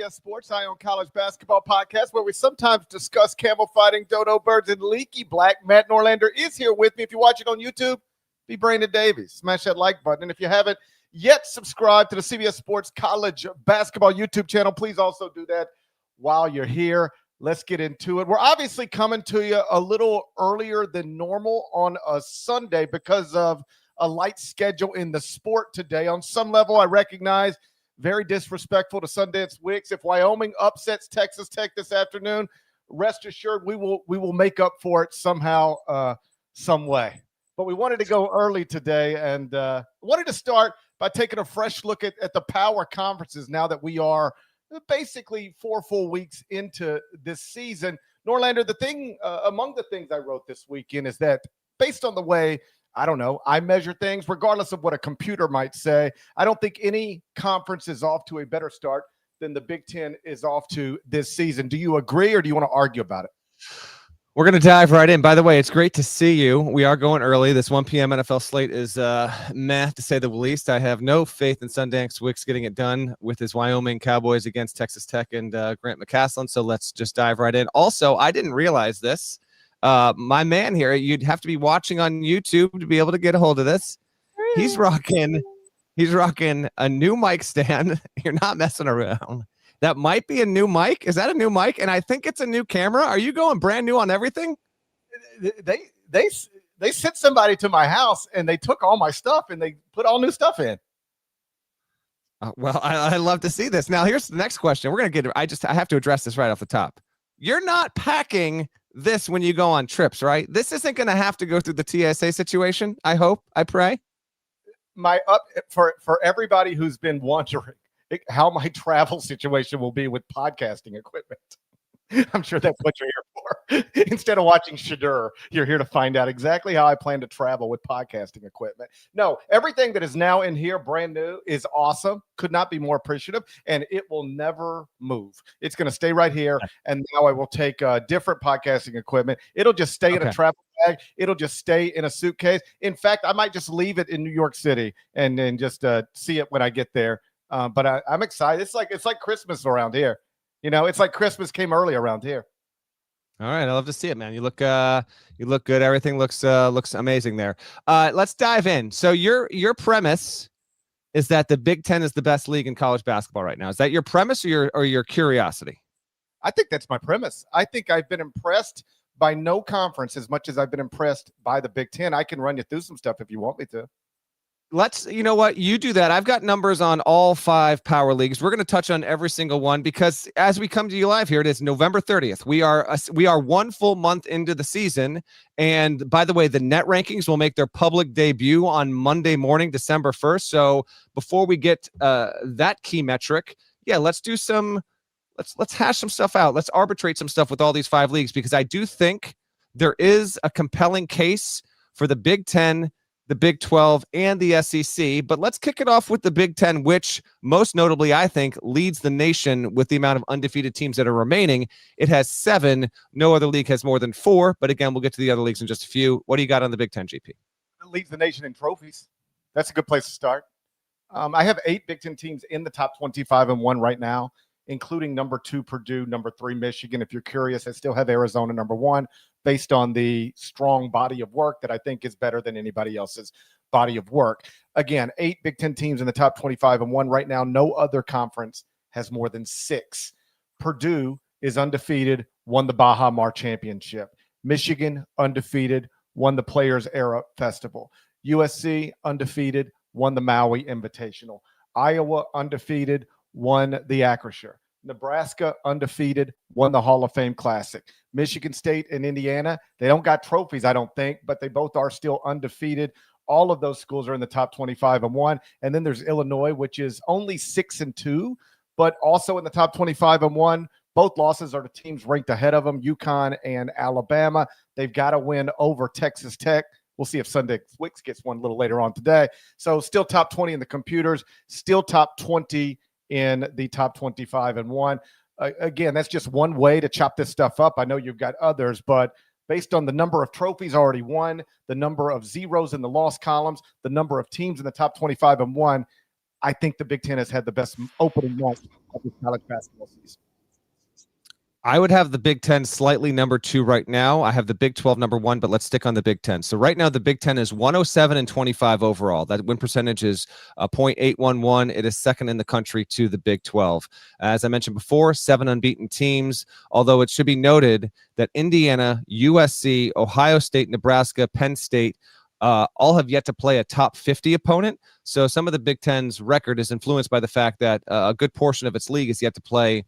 CBS Sports Eye on College Basketball podcast, where we sometimes discuss camel fighting, dodo birds, and leaky black. Matt Norlander is here with me. If you watch it on YouTube, be Brandon Davies. Smash that like button. And if you haven't yet subscribed to the CBS Sports College Basketball YouTube channel, please also do that while you're here. Let's get into it. We're obviously coming to you a little earlier than normal on a Sunday because of a light schedule in the sport today. On some level, I recognize very disrespectful to Sundance Wicks. If Wyoming upsets Texas Tech this afternoon, rest assured we will make up for it somehow, some way. But we wanted to go early today and wanted to start by taking a fresh look at the power conferences now that we are basically 4 full weeks into this season. Norlander, the thing among the things I wrote this weekend is that based on the way I measure things, regardless of what a computer might say, I don't think any conference is off to a better start than the Big Ten is off to this season. Do you agree or do you want to argue about it? We're going to dive right in. By the way, it's great to see you. We are going early. This 1 p.m. NFL slate is meh, to say the least. I have no faith in Sundance Wicks getting it done with his Wyoming Cowboys against Texas Tech and Grant McCasland, so let's just dive right in. Also, I didn't realize this. My man here, you'd have to be watching on YouTube to be able to get a hold of this. He's rocking a new mic stand. You're not messing around. That might be a new mic. Is that a new mic? And I think it's a new camera. Are you going brand new on everything? They sent somebody to my house and they took all my stuff and they put all new stuff in. Well, I love to see this. Now, here's the next question. We're going to get, I have to address this right off the top. You're not packing this when you go on trips, right? This isn't going to have to go through the TSA situation. I hope, I pray. For everybody who's been wondering how my travel situation will be with podcasting equipment, I'm sure that's what you're here for. Instead of watching Shadur, you're here to find out exactly how I plan to travel with podcasting equipment. No, everything that is now in here, brand new, is awesome. Could not be more appreciative, and it will never move. It's going to stay right here, and now I will take different podcasting equipment. It'll just stay in a travel bag. It'll just stay in a suitcase. In fact, I might just leave it in New York City and then just see it when I get there. But I'm excited. It's like Christmas around here. You know, it's like Christmas came early around here. All right, I love to see it, man. You look good. Everything looks amazing there. Let's dive in. So your premise is that the Big Ten is the best league in college basketball right now. Is that your premise or your curiosity? I think that's my premise. I think I've been impressed by no conference as much as I've been impressed by the Big Ten. I can run you through some stuff if you want me to. You know what? You do that. I've got numbers on all 5 power leagues. We're going to touch on every single one because as we come to you live here, it is November 30th. We are 1 full month into the season. And by the way, the net rankings will make their public debut on Monday morning, December 1st. So before we get that key metric, let's hash some stuff out. Let's arbitrate some stuff with all these 5 leagues because I do think there is a compelling case for the Big Ten, the Big 12, and the SEC. But let's kick it off with the Big Ten, which most notably, I think, leads the nation with the amount of undefeated teams that are remaining. It has 7. No other league has more than 4. But again, we'll get to the other leagues in just a few. What do you got on the Big Ten, GP? It leads the nation in trophies. That's a good place to start. I have 8 Big Ten teams in the top 25-1 right now, including number 2 Purdue, number 3 Michigan. If you're curious, I still have Arizona number 1. Based on the strong body of work that I think is better than anybody else's body of work. Again, 8 Big Ten teams in the top 25-1 right now. No other conference has more than 6. Purdue is undefeated, won the Baja Mar Championship. Michigan, undefeated, won the Players Era Festival. USC, undefeated, won the Maui Invitational. Iowa, undefeated, won the Acrisure. Nebraska, undefeated, won the Hall of Fame Classic. Michigan State and Indiana, they don't got trophies, I don't think, but they both are still undefeated. All of those schools are in the top 25-1. And then there's Illinois, which is only 6-2, but also in the top 25-1. Both losses are to teams ranked ahead of them, UConn and Alabama. They've got to win over Texas Tech. We'll see if Sundance Wicks gets one a little later on today. So still top 20 in the computers, still top 20 in the top 25-1. Again, that's just one way to chop this stuff up. I know you've got others, but based on the number of trophies already won, the number of zeros in the loss columns, the number of teams in the top 25-1, I think the Big Ten has had the best opening month of the college basketball season. I would have the Big Ten slightly number 2 right now. I have the Big 12 number 1, but let's stick on the Big Ten. So right now, the Big Ten is 107-25 overall. That win percentage is .811. It is second in the country to the Big 12. As I mentioned before, 7 unbeaten teams, although it should be noted that Indiana, USC, Ohio State, Nebraska, Penn State, all have yet to play a top 50 opponent. So some of the Big Ten's record is influenced by the fact that a good portion of its league is yet to play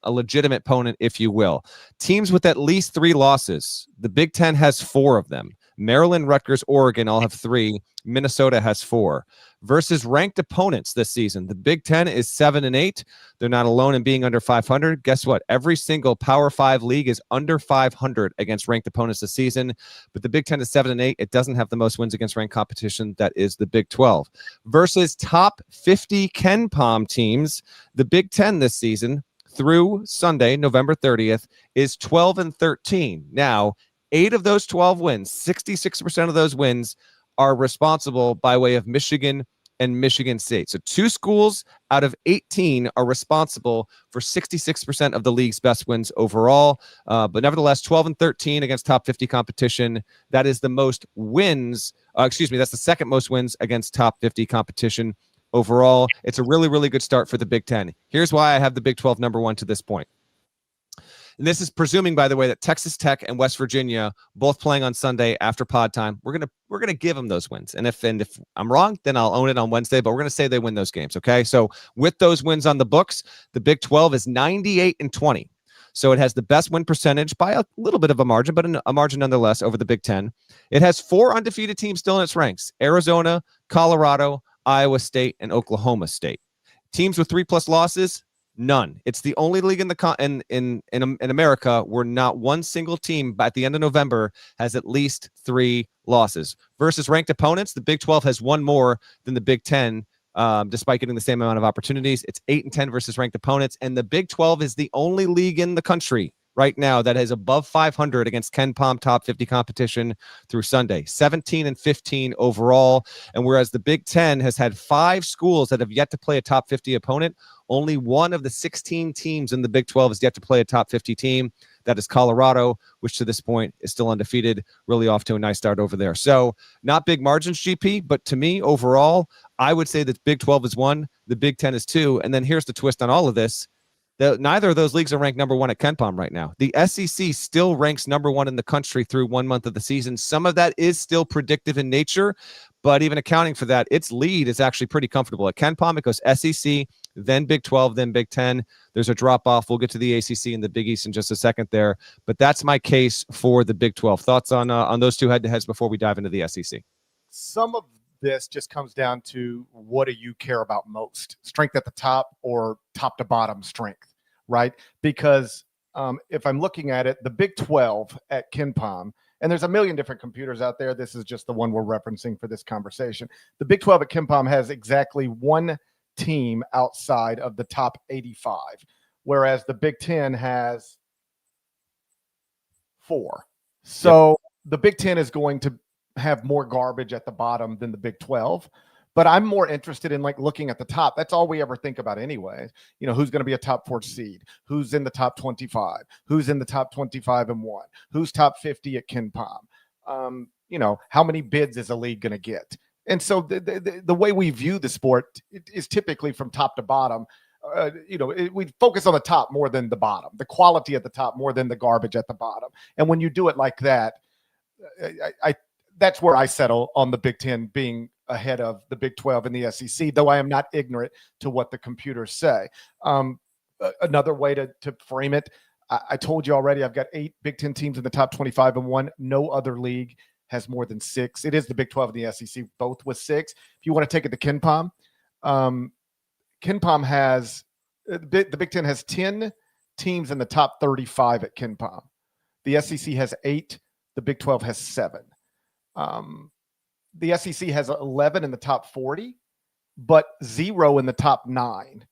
a legitimate opponent, if you will. Teams with at least 3 losses. The Big Ten has 4 of them. Maryland, Rutgers, Oregon all have 3. Minnesota has 4. Versus ranked opponents this season, the Big Ten is 7-8. They're not alone in being under 500. Guess what? Every single Power 5 league is under 500 against ranked opponents this season. But the Big Ten is 7-8. It doesn't have the most wins against ranked competition. That is the Big 12. Versus top 50 Ken Palm teams, the Big Ten this season through Sunday, November 30th, is 12-13. Now, 8 of those 12 wins, 66% of those wins, are responsible by way of Michigan and Michigan State. So 2 schools out of 18 are responsible for 66% of the league's best wins overall. But nevertheless, 12-13 against top 50 competition. That is the most wins. That's the second most wins against top 50 competition overall. It's a really, really good start for the Big Ten. Here's why I have the Big 12 number 1 to this point. And this is presuming, by the way, that Texas Tech and West Virginia both playing on Sunday after pod time. We're gonna give them those wins. And if I'm wrong, then I'll own it on Wednesday. But we're gonna say they win those games. Okay. So with those wins on the books, the Big 12 is 98-20. So it has the best win percentage by a little bit of a margin, but a margin nonetheless over the Big Ten. It has 4 undefeated teams still in its ranks: Arizona, Colorado, Iowa State, and Oklahoma State. Teams with 3+ losses, none. It's the only league in America where not one single team at the end of November has at least 3 losses. Versus ranked opponents, the Big 12 has 1 more than the Big 10, despite getting the same amount of opportunities. It's 8-10 versus ranked opponents, and the Big 12 is the only league in the country right now that is above 500 against Ken Palm top 50 competition through Sunday, 17-15 overall. And whereas the Big Ten has had 5 schools that have yet to play a top 50 opponent, only one of the 16 teams in the Big 12 has yet to play a top 50 team. That is Colorado, which to this point is still undefeated, really off to a nice start over there. So not big margins, GP, but to me overall, I would say that Big 12 is 1, the Big 10 is 2. And then here's the twist on all of this. Neither of those leagues are ranked number 1 at Ken Palm right now. The SEC still ranks number 1 in the country through 1 month of the season. Some of that is still predictive in nature, but even accounting for that, its lead is actually pretty comfortable. At Ken Palm, it goes SEC, then Big 12, then Big 10. There's a drop-off. We'll get to the ACC and the Big East in just a second there, but that's my case for the Big 12. Thoughts on those 2 head-to-heads before we dive into the SEC? Some of this just comes down to what do you care about most? Strength at the top or top to bottom strength, right? Because if I'm looking at it, the Big 12 at Ken Palm, and there's a million different computers out there. This is just the one we're referencing for this conversation. The Big 12 at Ken Palm has exactly 1 team outside of the top 85, whereas the Big 10 has 4. So the Big 10 is going to have more garbage at the bottom than the Big 12. But I'm more interested in looking at the top. That's all we ever think about anyway. Who's going to be a top 4 seed? Who's in the top 25? Who's in the top 25 and 1? Who's top 50 at Ken Palm? How many bids is a league going to get? And so the way we view the sport is typically from top to bottom. We focus on the top more than the bottom, the quality at the top more than the garbage at the bottom. And when you do it like that, that's where I settle on the Big 10 being ahead of the Big 12 and the SEC, though I am not ignorant to what the computers say. Another way to frame it, I told you already, I've got 8 Big 10 teams in the top 25 and 1. No other league has more than 6. It is the Big 12 and the SEC, both with 6. If you want to take it to Ken Palm, Ken Palm has the Big 10 has 10 teams in the top 35 at Ken Palm. The SEC has 8. The Big 12 has 7. The SEC has 11 in the top 40, but 0 in the top 9.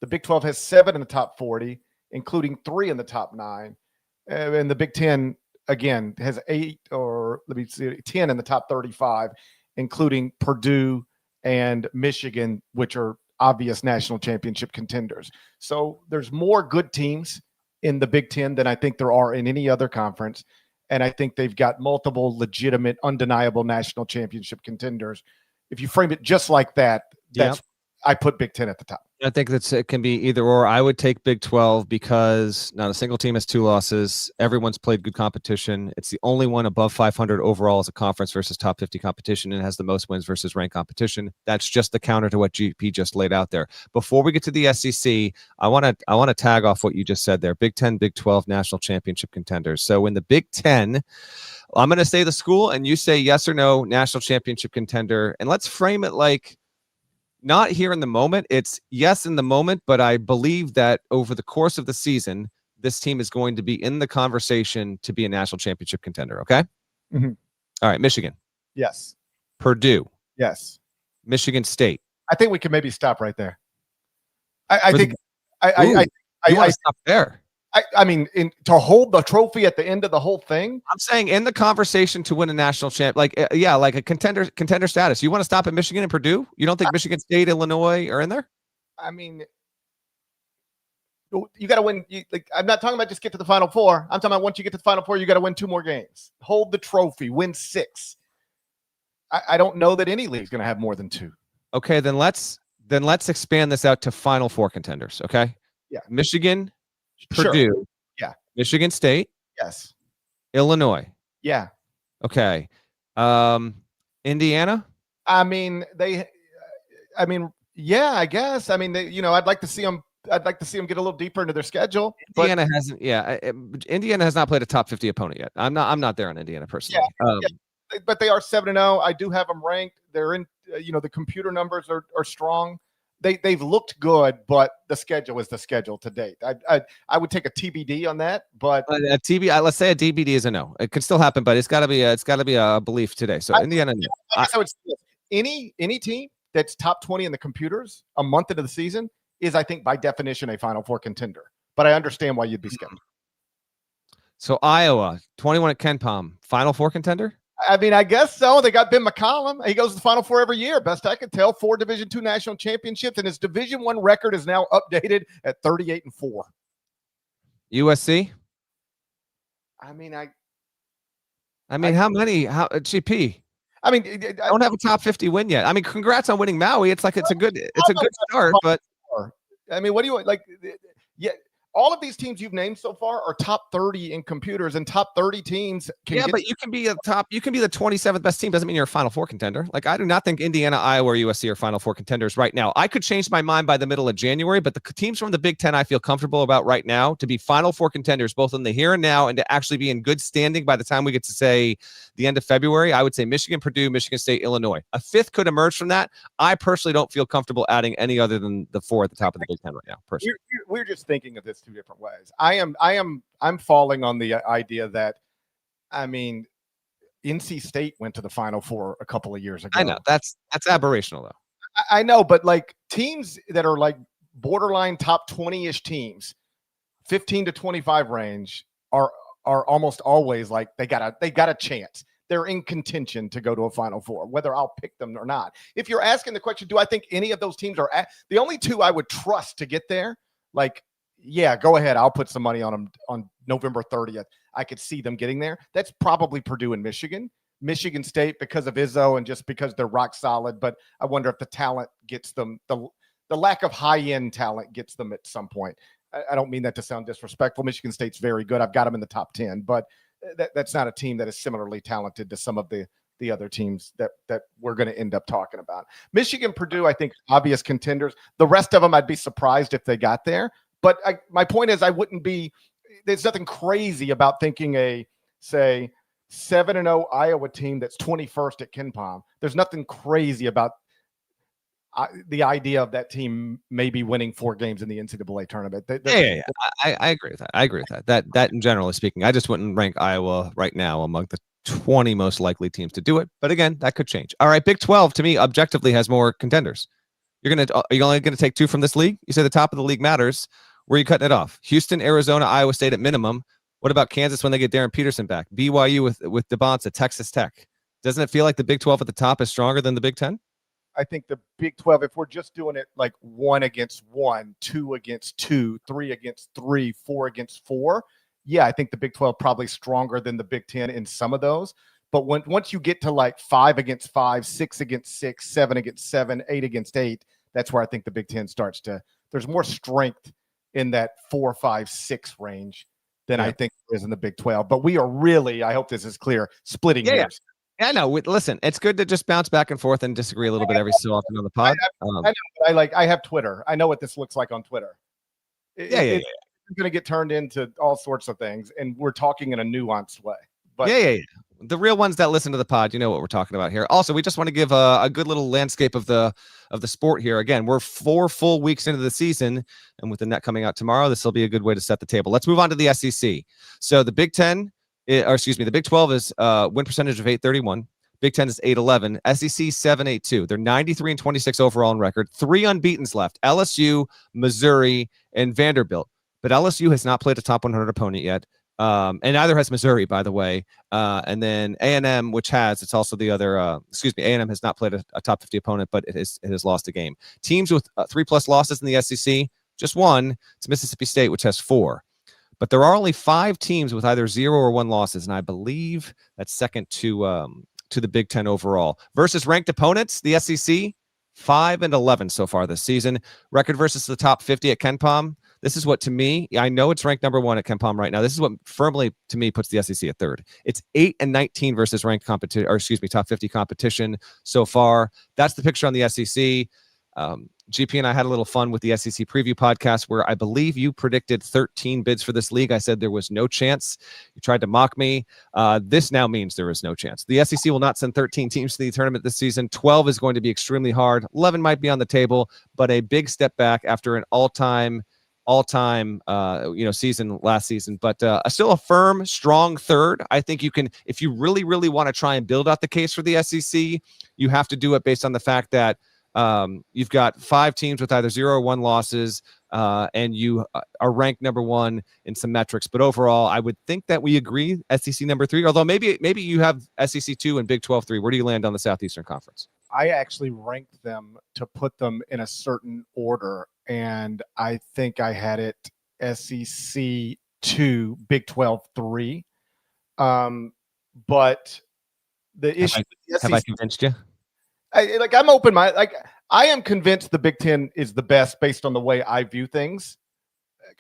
The Big 12 has 7 in the top 40, including 3 in the top 9. And the Big 10, again, has 10 in the top 35, including Purdue and Michigan, which are obvious national championship contenders. So there's more good teams in the Big Ten than I think there are in any other conference. And I think they've got multiple legitimate, undeniable national championship contenders. If you frame it just like that, I put Big Ten at the top. I think it can be either or. I would take Big 12 because not a single team has 2 losses. Everyone's played good competition. It's the only one above 500 overall as a conference versus top 50 competition, and has the most wins versus ranked competition. That's just the counter to what GP just laid out there. Before we get to the SEC, I want to tag off what you just said there. Big 10, Big 12 national championship contenders. So in the Big 10, I'm going to say the school, and you say yes or no national championship contender, and let's frame it like not here in the moment. It's yes in the moment, but I believe that over the course of the season, this team is going to be in the conversation to be a national championship contender. Okay. Mm-hmm. All right. Michigan. Yes. Purdue. Yes. Michigan State. I think we can maybe stop right there. I think you want to stop there. I mean, to hold the trophy at the end of the whole thing. I'm saying in the conversation to win a national champ, like a contender status. You want to stop at Michigan and Purdue? You don't think Michigan State, Illinois are in there? I mean, you got to win. I'm not talking about just get to the Final Four. I'm talking about once you get to the Final Four, you got to win 2 more games. Hold the trophy, win 6. I don't know that any league's going to have more than 2. Okay, then let's expand this out to Final Four contenders. Okay. Yeah. Michigan. Sure. Purdue, yeah. Michigan State, yes. Illinois, yeah. Okay. Indiana. Yeah, I guess. I mean, I'd like to see them. I'd like to see them get a little deeper into their schedule. Indiana hasn't. Yeah, Indiana has not played a top 50 opponent yet. I'm not there on Indiana personally. Yeah, but they are 7-0. I do have them ranked. They're in. The computer numbers are strong. They've looked good, but the schedule is the schedule to date. I would take a TBD on that, but let's say a DBD is a no. It could still happen, but it's got to be a belief today. So Indiana, no. I guess I would say any team that's top 20 in the computers a month into the season is, I think, by definition, a Final Four contender. But I understand why you'd be skeptical. So Iowa, 21 at Ken Palm, Final Four contender. I mean, I guess so. They got Ben McCollum. He goes to the Final Four every year. Best I could tell, 4 Division II national championships, and his Division I record is now updated at 38-4. USC. I mean, how many? How GP? I mean, I don't have a top 50 win yet. I mean, congrats on winning Maui. It's a good start, but I mean, what do you like? Yeah. All of these teams you've named so far are top 30 in computers, and top 30 teams but you can be the 27th best team. Doesn't mean you're a Final Four contender. Like, I do not think Indiana, Iowa, or USC are Final Four contenders right now. I could change my mind by the middle of January, but the teams from the Big Ten I feel comfortable about right now to be Final Four contenders, both in the here and now, and to actually be in good standing by the time we get to say the end of February. I would say Michigan, Purdue, Michigan State, Illinois. A 5th could emerge from that. I personally don't feel comfortable adding any other than the 4 at the top of the Big Ten right now. Personally, we're just thinking of this 2 different ways. I'm falling on the idea that, I mean, NC State went to the Final Four a couple of years ago. I know that's aberrational though. I know, but like teams that are like borderline top 20-ish teams, 15 to 25 range are almost always like they got a chance. They're in contention to go to a Final Four, whether I'll pick them or not. If you're asking the question, do I think any of those teams are the only 2 I would trust to get there? Like, yeah, go ahead. I'll put some money on them on November 30th. I could see them getting there. That's probably Purdue and Michigan. Michigan State because of Izzo and just because they're rock solid. But I wonder if the talent gets them, the lack of high-end talent gets them at some point. I don't mean that to sound disrespectful. Michigan State's very good. I've got them in the top 10. But that's not a team that is similarly talented to some of the other teams that we're going to end up talking about. Michigan, Purdue, I think, obvious contenders. The rest of them, I'd be surprised if they got there. But my point is, there's nothing crazy about thinking a, say, 7-0 Iowa team that's 21st at Ken Palm. There's nothing crazy about the idea of that team maybe winning 4 games in the NCAA tournament. I agree with that. I agree with that. That in generally speaking, I just wouldn't rank Iowa right now among the 20 most likely teams to do it. But again, that could change. All right, Big 12 to me objectively has more contenders. Are you only going to take 2 from this league? You say the top of the league matters. Where are you cutting it off? Houston, Arizona, Iowa State at minimum. What about Kansas when they get Darren Peterson back? BYU with DeBonta, Texas Tech. Doesn't it feel like the Big 12 at the top is stronger than the Big 10? I think the Big 12, if we're just doing it like 1 against 1, 2 against 2, 3 against 3, 4 against 4, yeah, I think the Big 12 probably stronger than the Big 10 in some of those. But once you get to like 5 against 5, 6 against 6, 7 against 7, 8 against 8, that's where I think the Big 10 starts to – there's more strength in that 4, 5, 6 range than I think there is in the Big 12. But we are really – I hope this is clear – splitting hairs. I know. Listen, it's good to just bounce back and forth and disagree a little bit every so often on the pod. I know. I have Twitter. I know what this looks like on Twitter. It's going to get turned into all sorts of things, and we're talking in a nuanced way. But the real ones that listen to the pod, you know what we're talking about here. Also, we just want to give a good little landscape of the sport here. Again, we're 4 full weeks into the season, and with the net coming out tomorrow, this will be a good way to set the table. Let's move on to the SEC. So the Big 12 is win percentage of 831. Big 10 is 811. SEC 782. They're 93-26 overall in record. 3 unbeatens left: LSU, Missouri, and Vanderbilt. But LSU has not played a top 100 opponent yet. And neither has Missouri, by the way. And then A&M, which has, it's also the other, A&M has not played a top 50 opponent, but it has lost a game. Teams with 3+ losses in the SEC, just one. It's Mississippi State, which has 4. But there are only 5 teams with either 0 or 1 losses, and I believe that's second to the Big 10 overall. Versus ranked opponents, the SEC, 5-11 so far this season. Record versus the top 50 at KenPom. This is what, to me, I know it's ranked number 1 at KenPom right now. This is what firmly, to me, puts the SEC at 3rd. It's 8-19 versus ranked competition, top 50 competition so far. That's the picture on the SEC. GP and I had a little fun with the SEC preview podcast where I believe you predicted 13 bids for this league. I said there was no chance. You tried to mock me. This now means there is no chance. The SEC will not send 13 teams to the tournament this season. 12 is going to be extremely hard. 11 might be on the table, but a big step back after an all-time season last season, but still a firm, strong 3rd. I think you can, if you really, really want to try and build out the case for the SEC, you have to do it based on the fact that you've got 5 teams with either 0 or 1 losses, and you are ranked number 1 in some metrics. But overall, I would think that we agree SEC number 3, although maybe you have SEC 2 and Big 12 3. Where do you land on the Southeastern Conference? I actually ranked them to put them in a certain order, and I think I had it SEC 2, Big 12 3. But the issue have I convinced you? I'm open minded. Like, I am convinced the Big 10 is the best based on the way I view things,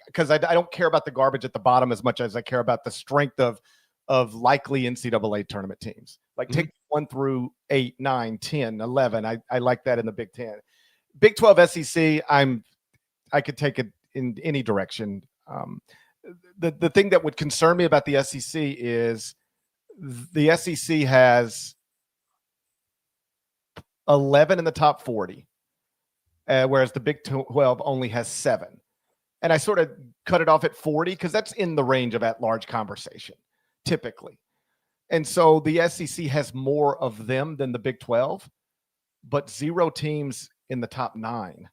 because I don't care about the garbage at the bottom as much as I care about the strength of likely NCAA tournament teams. Like, take 1 through 8, 9, 10, 11. I like that in the Big 10. Big 12 SEC, I could take it in any direction. The thing that would concern me about the SEC is the SEC has 11 in the top 40, whereas the Big 12 only has 7. And I sort of cut it off at 40 because that's in the range of at-large conversation, typically. And so the SEC has more of them than the Big 12, but 0 teams in the top 9.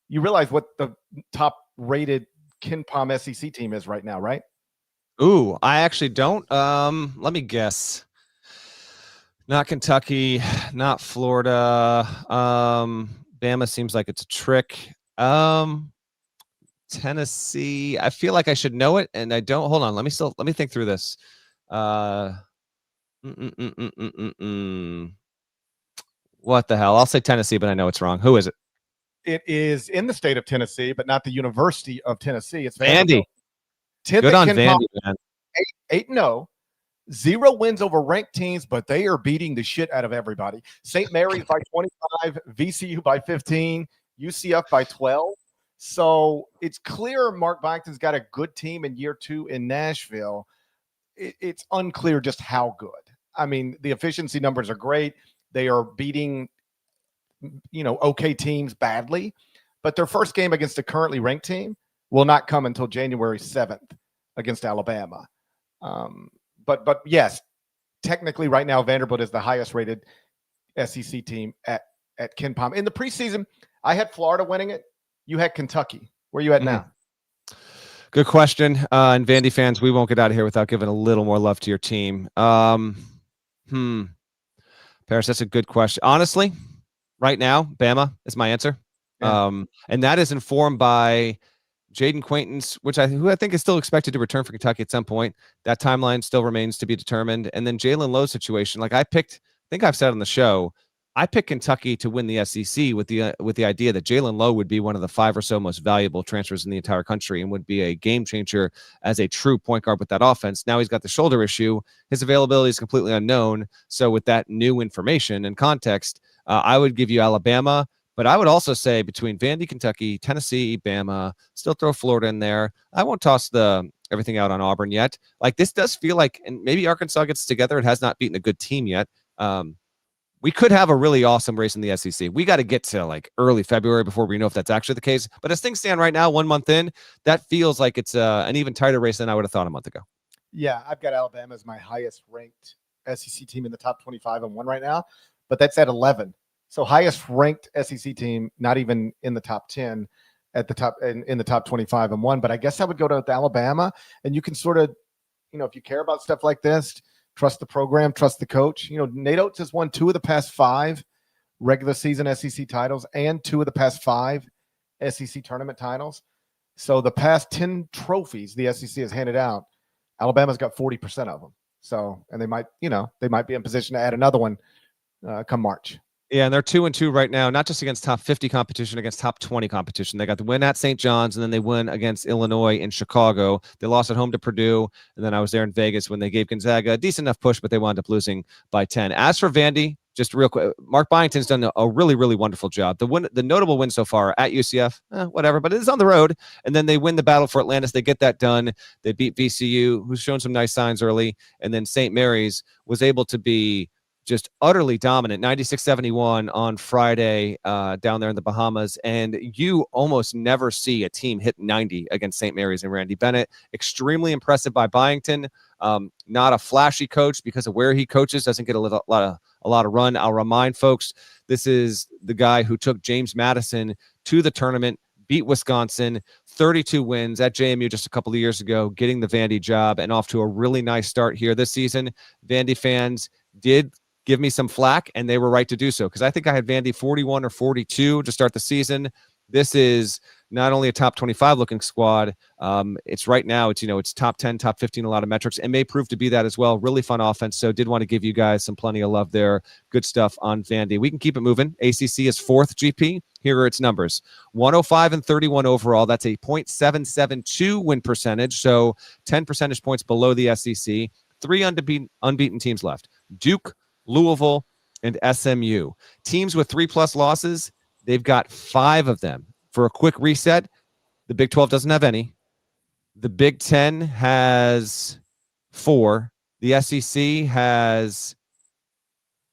You realize what the top-rated KenPom SEC team is right now, right? Ooh, I actually don't. Let me guess. Not Kentucky, not Florida. Bama seems like it's a trick. Tennessee. I feel like I should know it, and I don't. Hold on. Let me think through this. What the hell? I'll say Tennessee, but I know it's wrong. Who is it? It is in the state of Tennessee, but not the University of Tennessee. It's Vandy. Good on Vandy, man. 8-0. 0 wins over ranked teams, but they are beating the shit out of everybody. St. Mary's by 25, VCU by 15, UCF by 12. So it's clear Mark Byington's got a good team in year 2 in Nashville. It's unclear just how good. I mean, the efficiency numbers are great. They are beating, okay teams badly, but their first game against a currently ranked team will not come until January 7th against Alabama. But yes, technically right now, Vanderbilt is the highest rated SEC team at KenPom. In the preseason, I had Florida winning it. You had Kentucky. Where are you at now? Good question. And Vandy fans, we won't get out of here without giving a little more love to your team. Parrish, that's a good question. Honestly, Right now, Bama is my answer. Yeah. And that is informed by Jaden Quaintance, who I think is still expected to return for Kentucky at some point. That timeline still remains to be determined. And then Jalen Lowe's situation, I think I've said on the show, I picked Kentucky to win the SEC with the idea that Jalen Lowe would be one of the 5 or so most valuable transfers in the entire country and would be a game changer as a true point guard with that offense. Now he's got the shoulder issue. His availability is completely unknown. So with that new information and context, I would give you Alabama. But I would also say between Vandy, Kentucky, Tennessee, Bama, still throw Florida in there. I won't toss everything out on Auburn yet. This does feel like, and maybe Arkansas gets together. It has not beaten a good team yet. We could have a really awesome race in the SEC. We got to get to early February before we know if that's actually the case. But as things stand right now, 1 month in, that feels like it's an even tighter race than I would have thought a month ago. Yeah, I've got Alabama as my highest ranked SEC team in the top 25 and 1 right now, but that's at 11. So highest ranked SEC team, not even in the top 10 at the top in the top 25 and 1. But I guess I would go to Alabama, and you can sort of, if you care about stuff like this, trust the program, trust the coach. Nate Oates has won 2 of the past 5 regular season SEC titles and 2 of the past 5 SEC tournament titles. So the past 10 trophies the SEC has handed out, Alabama's got 40% of them. So, and they might be in position to add another one come March. Yeah, and they're 2-2 right now, not just against top 50 competition, against top 20 competition. They got the win at St. John's, and then they win against Illinois in Chicago. They lost at home to Purdue, and then I was there in Vegas when they gave Gonzaga a decent enough push, but they wound up losing by 10. As for Vandy, just real quick, Mark Byington's done a really, really wonderful job. The notable win so far at UCF, whatever, but it is on the road, and then they win the battle for Atlantis. They get that done. They beat VCU, who's shown some nice signs early, and then St. Mary's was able to be just utterly dominant, 96-71 on Friday down there in the Bahamas. And you almost never see a team hit 90 against St. Mary's and Randy Bennett. Extremely impressive by Byington. Not a flashy coach because of where he coaches, doesn't get a lot of run. I'll remind folks, this is the guy who took James Madison to the tournament, beat Wisconsin, 32 wins at JMU just a couple of years ago, getting the Vandy job and off to a really nice start here this season. Vandy fans did give me some flack, and they were right to do so, because I think I had Vandy 41 or 42 to start the season. This is not only a top 25 looking squad. It's right now, it's top 10, top 15, a lot of metrics, and may prove to be that as well. Really fun offense. So did want to give you guys plenty of love there. Good stuff on Vandy. We can keep it moving. ACC is 4th GP. Here are its numbers: 105-31 overall. That's a .772 win percentage. So 10 percentage points below the SEC. 3 unbeaten teams left: Duke, Louisville, and SMU. Teams with 3+ losses, they've got 5 of them. For a quick reset, the Big 12 doesn't have any. The Big 10 has 4. The SEC has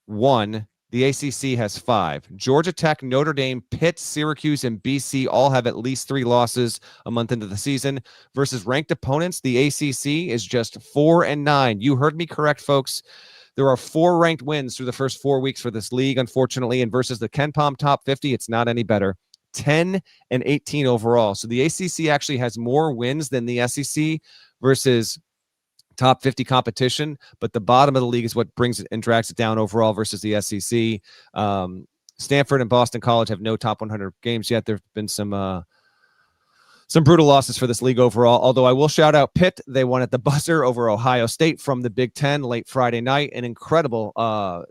1. The ACC has 5. Georgia Tech, Notre Dame, Pitt, Syracuse, and BC all have at least 3 losses a month into the season. Versus ranked opponents, the ACC is just 4-9. You heard me correct, folks. There are 4 ranked wins through the first 4 weeks for this league, unfortunately, and versus the KenPom top 50, it's not any better. 10-18 overall. So the ACC actually has more wins than the SEC versus top 50 competition, but the bottom of the league is what brings it and drags it down overall versus the SEC. Stanford and Boston College have no top 100 games yet. There have been some brutal losses for this league overall, although I will shout out Pitt. They won at the buzzer over Ohio State from the Big Ten late Friday night. An incredible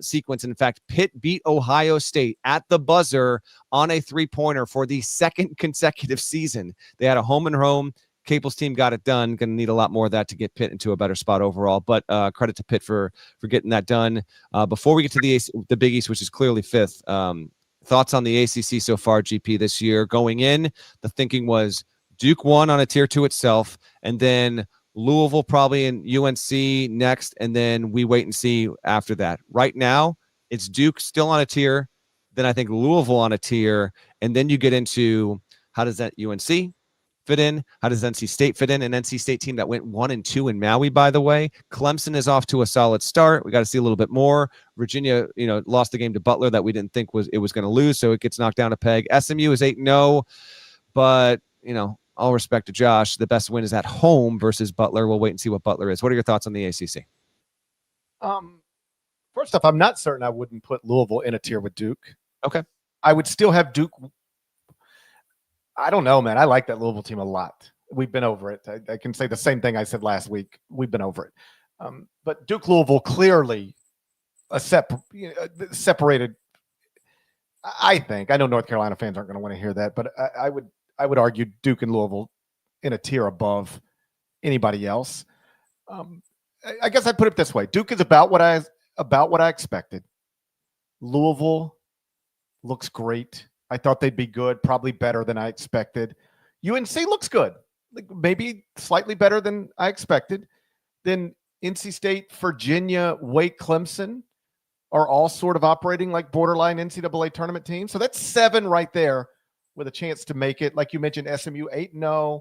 sequence. In fact, Pitt beat Ohio State at the buzzer on a 3-pointer for the 2nd consecutive season. They had a home and home. Capel's team got it done. Going to need a lot more of that to get Pitt into a better spot overall. But credit to Pitt for getting that done. Before we get to the Big East, which is clearly 5th, thoughts on the ACC so far, GP, this year? Going in, the thinking was Duke won on a tier 2 itself, and then Louisville probably and UNC next, and then we wait and see after that. Right now, it's Duke still on a tier, then I think Louisville on a tier, and then you get into how does that UNC fit in? How does NC State fit in? An NC State team that went 1-2 in Maui, by the way. Clemson is off to a solid start. We got to see a little bit more. Virginia, lost the game to Butler that we didn't think was going to lose, so it gets knocked down a peg. SMU is 8-0, but all respect to Josh, the best win is at home versus Butler. We'll wait and see what Butler is. What are your thoughts on the ACC? First off, I'm not certain I wouldn't put Louisville in a tier with Duke. Okay. I would still have Duke. I don't know, man. I like that Louisville team a lot. We've been over it. I can say the same thing I said last week. We've been over it. But Duke Louisville clearly separated. I think. I know North Carolina fans aren't going to want to hear that, but I would argue Duke and Louisville in a tier above anybody else. I guess I'd put it this way: Duke is about what I expected. Louisville looks great. I thought they'd be good, probably better than I expected. UNC looks good, maybe slightly better than I expected. Then NC State, Virginia, Wake, Clemson are all sort of operating like borderline NCAA tournament teams. So that's 7 right there with a chance to make it. Like you mentioned, SMU 8-0,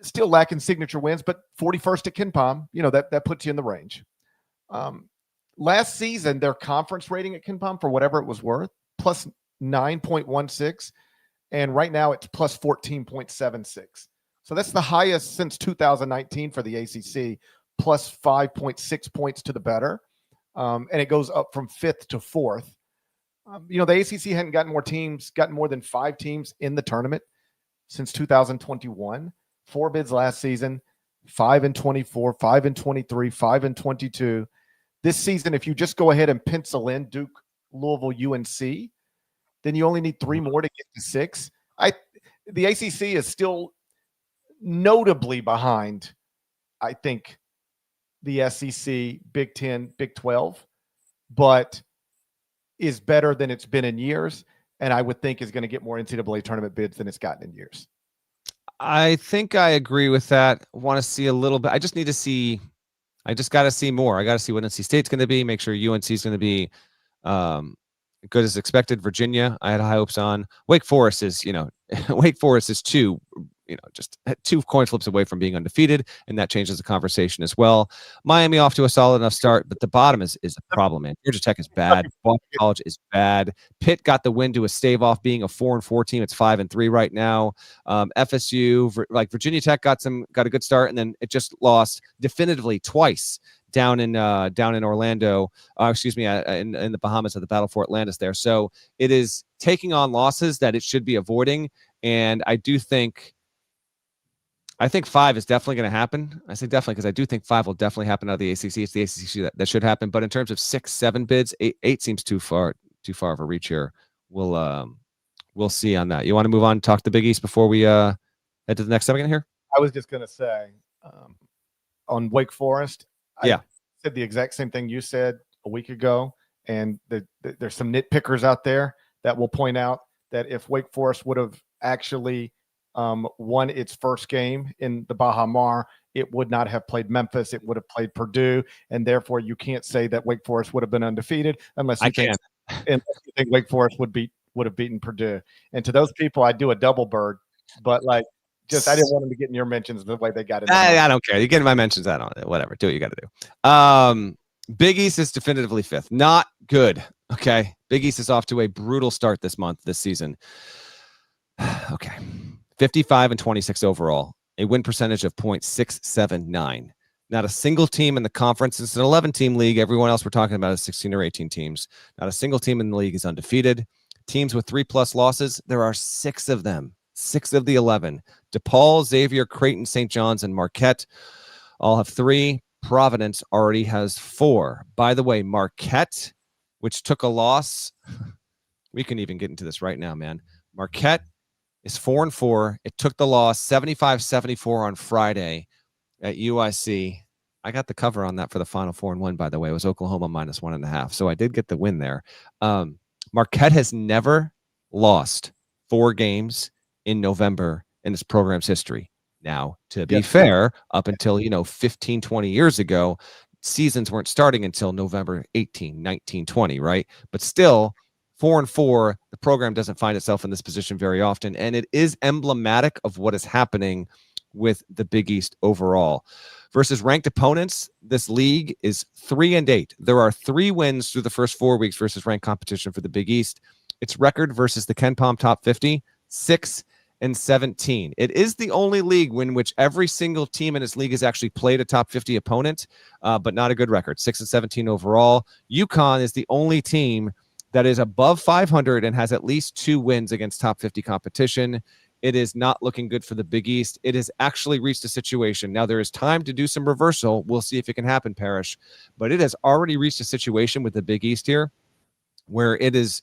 still lacking signature wins, but 41st at KenPom, that puts you in the range. Last season, their conference rating at KenPom, for whatever it was worth, plus 9.16. And right now it's plus 14.76. So that's the highest since 2019 for the ACC, plus 5.6 points to the better. And it goes up from 5th to 4th. The ACC hadn't gotten more than 5 teams in the tournament since 2021. 4 bids last season, 5-24, 5-23, 5-22. This season, if you just go ahead and pencil in Duke, Louisville, UNC, then you only need 3 more to get to 6. The ACC is still notably behind, I think, the SEC, Big 10, Big 12, but is better than it's been in years, and I would think is going to get more NCAA tournament bids than it's gotten in years. I think I agree with that. Want to see a little bit. I just got to see more. I got to see what NC State's going to be, make sure UNC is going to be good as expected. Virginia, I had high hopes on. Wake Forest is 2, just 2 coin flips away from being undefeated, and that changes the conversation as well. Miami off to a solid enough start, but the bottom is a problem, man. Georgia Tech is bad. Boston College is bad. Pitt got the win to a stave off being a 4-4 team. It's 5-3 right now. FSU, Virginia Tech got a good start, and then it just lost definitively twice down in Orlando, in the Bahamas at the Battle for Atlantis there. So it is taking on losses that it should be avoiding, and I think 5 is definitely going to happen. I say definitely because I do think 5 will definitely happen out of the ACC. It's the ACC that should happen. But in terms of 6, 7 bids, 8 seems too far of a reach here. We'll see on that. You want to move on, talk the Big East before we head to the next segment here? I was just going to say on Wake Forest, I said the exact same thing you said a week ago. And there's some nitpickers out there that will point out that if Wake Forest would have actually won its first game in the Baha Mar, it would not have played Memphis. It would have played Purdue. And therefore, you can't say that Wake Forest would have been undefeated unless you think Wake Forest would have beaten Purdue. And to those people, I do a double bird. But I didn't want them to get in your mentions the way they got in. I don't care. You get in my mentions. I don't. Whatever. Do what you got to do. Big East is definitively 5th. Not good. Okay. Big East is off to a brutal start this season. Okay. 55-26 overall. A win percentage of .679. Not a single team in the conference. It's an 11-team league. Everyone else we're talking about is 16 or 18 teams. Not a single team in the league is undefeated. Teams with 3+ losses, there are 6 of them. 6 of the 11. DePaul, Xavier, Creighton, St. John's, and Marquette all have 3. Providence already has 4. By the way, Marquette, which took a loss, we can even get into this right now, man. Marquette is 4-4. It took the loss 75-74 on Friday at UIC. I got the cover on that for the Final Four and 1, by the way. It was Oklahoma -1.5. So I did get the win there. Marquette has never lost 4 games in November in its program's history. Now, to be fair, up until, 15, 20 years ago, seasons weren't starting until November 18, 19, 20, right? But still, 4-4, the program doesn't find itself in this position very often. And it is emblematic of what is happening with the Big East overall. Versus ranked opponents, this league is 3-8. There are 3 wins through the first 4 weeks versus ranked competition for the Big East. Its record versus the KenPom top 50, 6-17. It is the only league in which every single team in its league has actually played a top 50 opponent, but not a good record. 6-17 overall. UConn is the only team that is above 500 and has at least 2 wins against top 50 competition. It is not looking good for the Big East. It has actually reached a situation. Now, there is time to do some reversal. We'll see if it can happen, Parrish. But it has already reached a situation with the Big East here where it is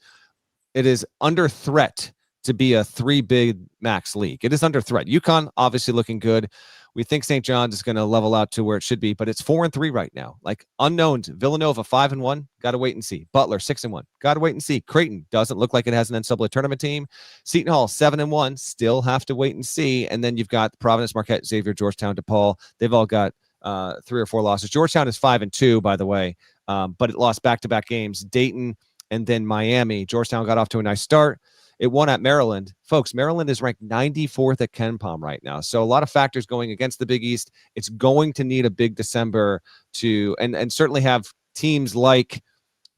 under threat to be a 3 big max league. It is under threat. UConn obviously looking good. We think St. John's is going to level out to where it should be, but it's 4-3 right now. Like unknowns. Villanova 5-1. Got to wait and see. Butler 6-1. Got to wait and see. Creighton doesn't look like it has an NCAA tournament team. Seton Hall 7-1. Still have to wait and see. And then you've got Providence, Marquette, Xavier, Georgetown, DePaul. They've all got 3 or 4 losses. Georgetown is 5-2, by the way, but it lost back-to-back games. Dayton and then Miami. Georgetown got off to a nice start. It won at Maryland. Folks, Maryland is ranked 94th at KenPom right now. So a lot of factors going against the Big East. It's going to need a big December to, and certainly have teams like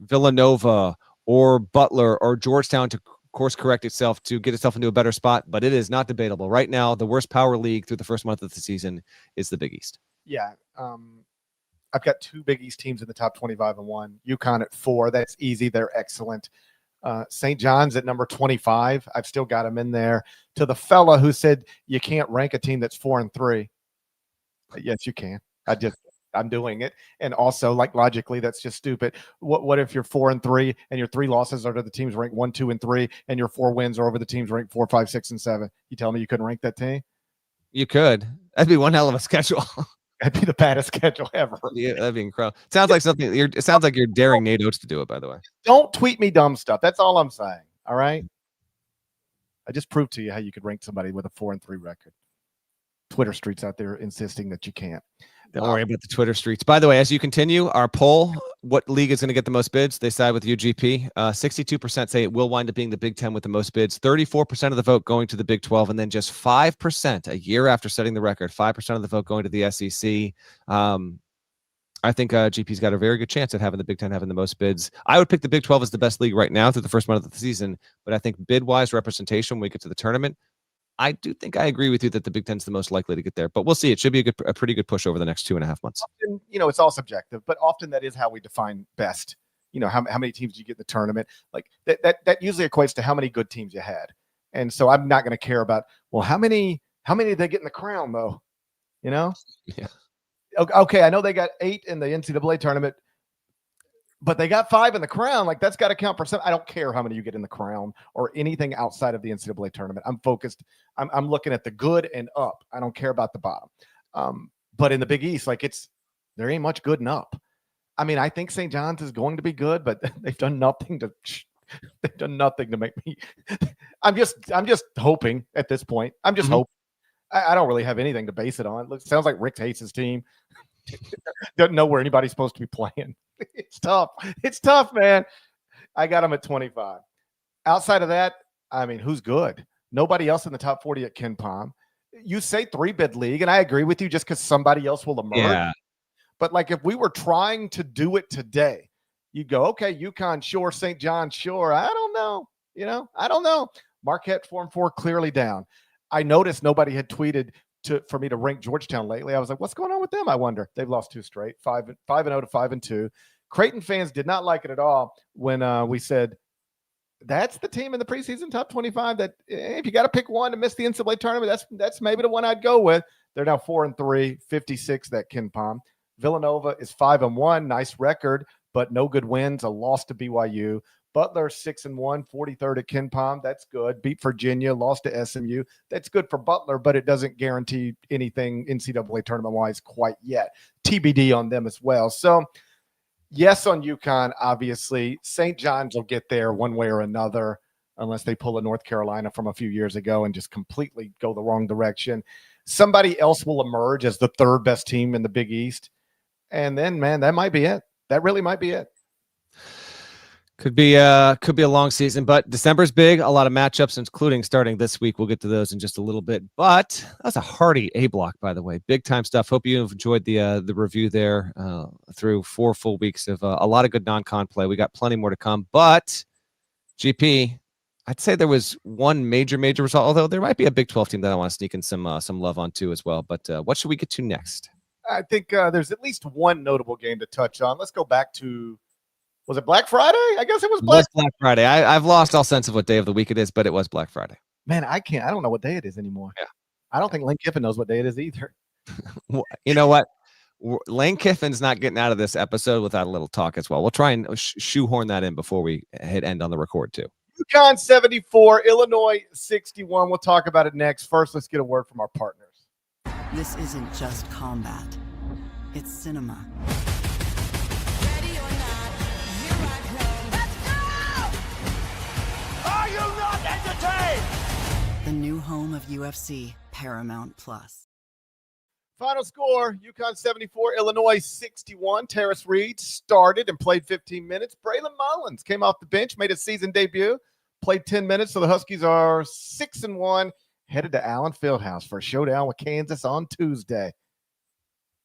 Villanova or Butler or Georgetown to course correct itself to get itself into a better spot. But it is not debatable. Right now, the worst power league through the first month of the season is the Big East. Yeah. I've got 2 Big East teams in the top 25-1. UConn at 4. That's easy. They're excellent. St. John's at number 25. I've still got him in there. To the fella who said you can't rank a team that's 4-3. Yes, you can. I'm doing it. And also, like, logically, that's just stupid. What if you're 4-3 and your 3 losses are to the teams ranked 1, 2, and 3, and your 4 wins are over the teams ranked 4, 5, 6, and 7? You tell me you couldn't rank that team? You could. That'd be one hell of a schedule. That'd be the baddest schedule ever. Yeah, that'd be incredible. It sounds like something. It sounds like you're daring Nate Oates to do it. By the way, don't tweet me dumb stuff. That's all I'm saying. All right. I just proved to you how you could rank somebody with a 4-3 record. Twitter streets out there insisting that you can't. Don't worry about the Twitter streets. By the way, as you continue, our poll, what league is going to get the most bids? They side with UGP. 62% say it will wind up being the Big Ten with the most bids. 34% of the vote going to the Big 12, and then just 5% a year after setting the record. 5% of the vote going to the SEC. I think GP's got a very good chance at having the Big Ten having the most bids. I would pick the Big 12 as the best league right now through the first month of the season, but I think bid-wise representation when we get to the tournament, I do think I agree with you that the Big Ten's the most likely to get there, but we'll see. It should be a pretty good push over the next 2.5 months. Often, it's all subjective, but often that is how we define best. How many teams do you get in the tournament? Like that usually equates to how many good teams you had. And so I'm not going to care about, well, how many did they get in the crown though? Yeah. Okay. I know they got 8 in the NCAA tournament, but they got 5 in the crown. Like, that's got to count for some. I don't care how many you get in the crown or anything outside of the NCAA tournament. I'm focused. I'm looking at the good and up. I don't care about the bottom. But in the Big East, like, there ain't much good and up. I mean, I think St. John's is going to be good, but they've done nothing to make me. I'm just hoping at this point. I'm just hoping. I don't really have anything to base it on. It sounds like Rick hates his team. Doesn't know where anybody's supposed to be playing. It's tough. It's tough, man. I got him at 25. Outside of that, I mean, who's good? Nobody else in the top 40 at KenPom. You say 3-bid league, and I agree with you just because somebody else will emerge. Yeah. But, like, if we were trying to do it today, you'd go, okay, UConn, sure, St. John, sure. I don't know. I don't know. Marquette 4-4, clearly down. I noticed nobody had tweeted for me to rank Georgetown lately. I was like, what's going on with them? I wonder. They've lost 2 straight, 5-0 to 5-2. Creighton fans did not like it at all when we said that's the team in the preseason top 25 that if you got to pick one to miss the NCAA tournament, that's maybe the one I'd go with. They're now 4-3, 56 that KenPom. Villanova is 5-1, nice record, but no good wins, a loss to BYU. Butler 6-1, 43rd at KenPom. That's good. Beat Virginia, lost to SMU. That's good for Butler, but it doesn't guarantee anything NCAA tournament-wise quite yet. TBD on them as well. So, yes, on UConn, obviously. St. John's will get there one way or another unless they pull a North Carolina from a few years ago and just completely go the wrong direction. Somebody else will emerge as the 3rd best team in the Big East. And then, man, that might be it. That really might be it. Could be a long season, but December's big. A lot of matchups, including starting this week. We'll get to those in just a little bit. But that's a hearty A block, by the way. Big time stuff. Hope you have enjoyed the review there through 4 full weeks of a lot of good non-con play. We got plenty more to come. But GP, I'd say there was one major result. Although there might be a Big 12 team that I want to sneak in some love on too as well. But what should we get to next? I think there's at least one notable game to touch on. Let's go back to Was it Black Friday? I guess it was It was Black Friday. I've lost all sense of what day of the week it is, but it was Black Friday. Man, I don't know what day it is anymore. Yeah. I don't think Lane Kiffin knows what day it is either. You know what? Lane Kiffin's not getting out of this episode without a little talk as well. We'll try and shoehorn that in before we hit end on the record too. UConn 74, Illinois 61. We'll talk about it next. First, let's get a word from our partners. This isn't just combat. It's cinema. Ready or not, here I come. Let's go! Are you not entertained? The new home of UFC, Paramount Plus. Final score, UConn 74, Illinois 61. Terrace Reed started and played 15 minutes. Braylon Mullins came off the bench, made his season debut, played 10 minutes. So the Huskies are 6-1, headed to Allen Fieldhouse for a showdown with Kansas on Tuesday.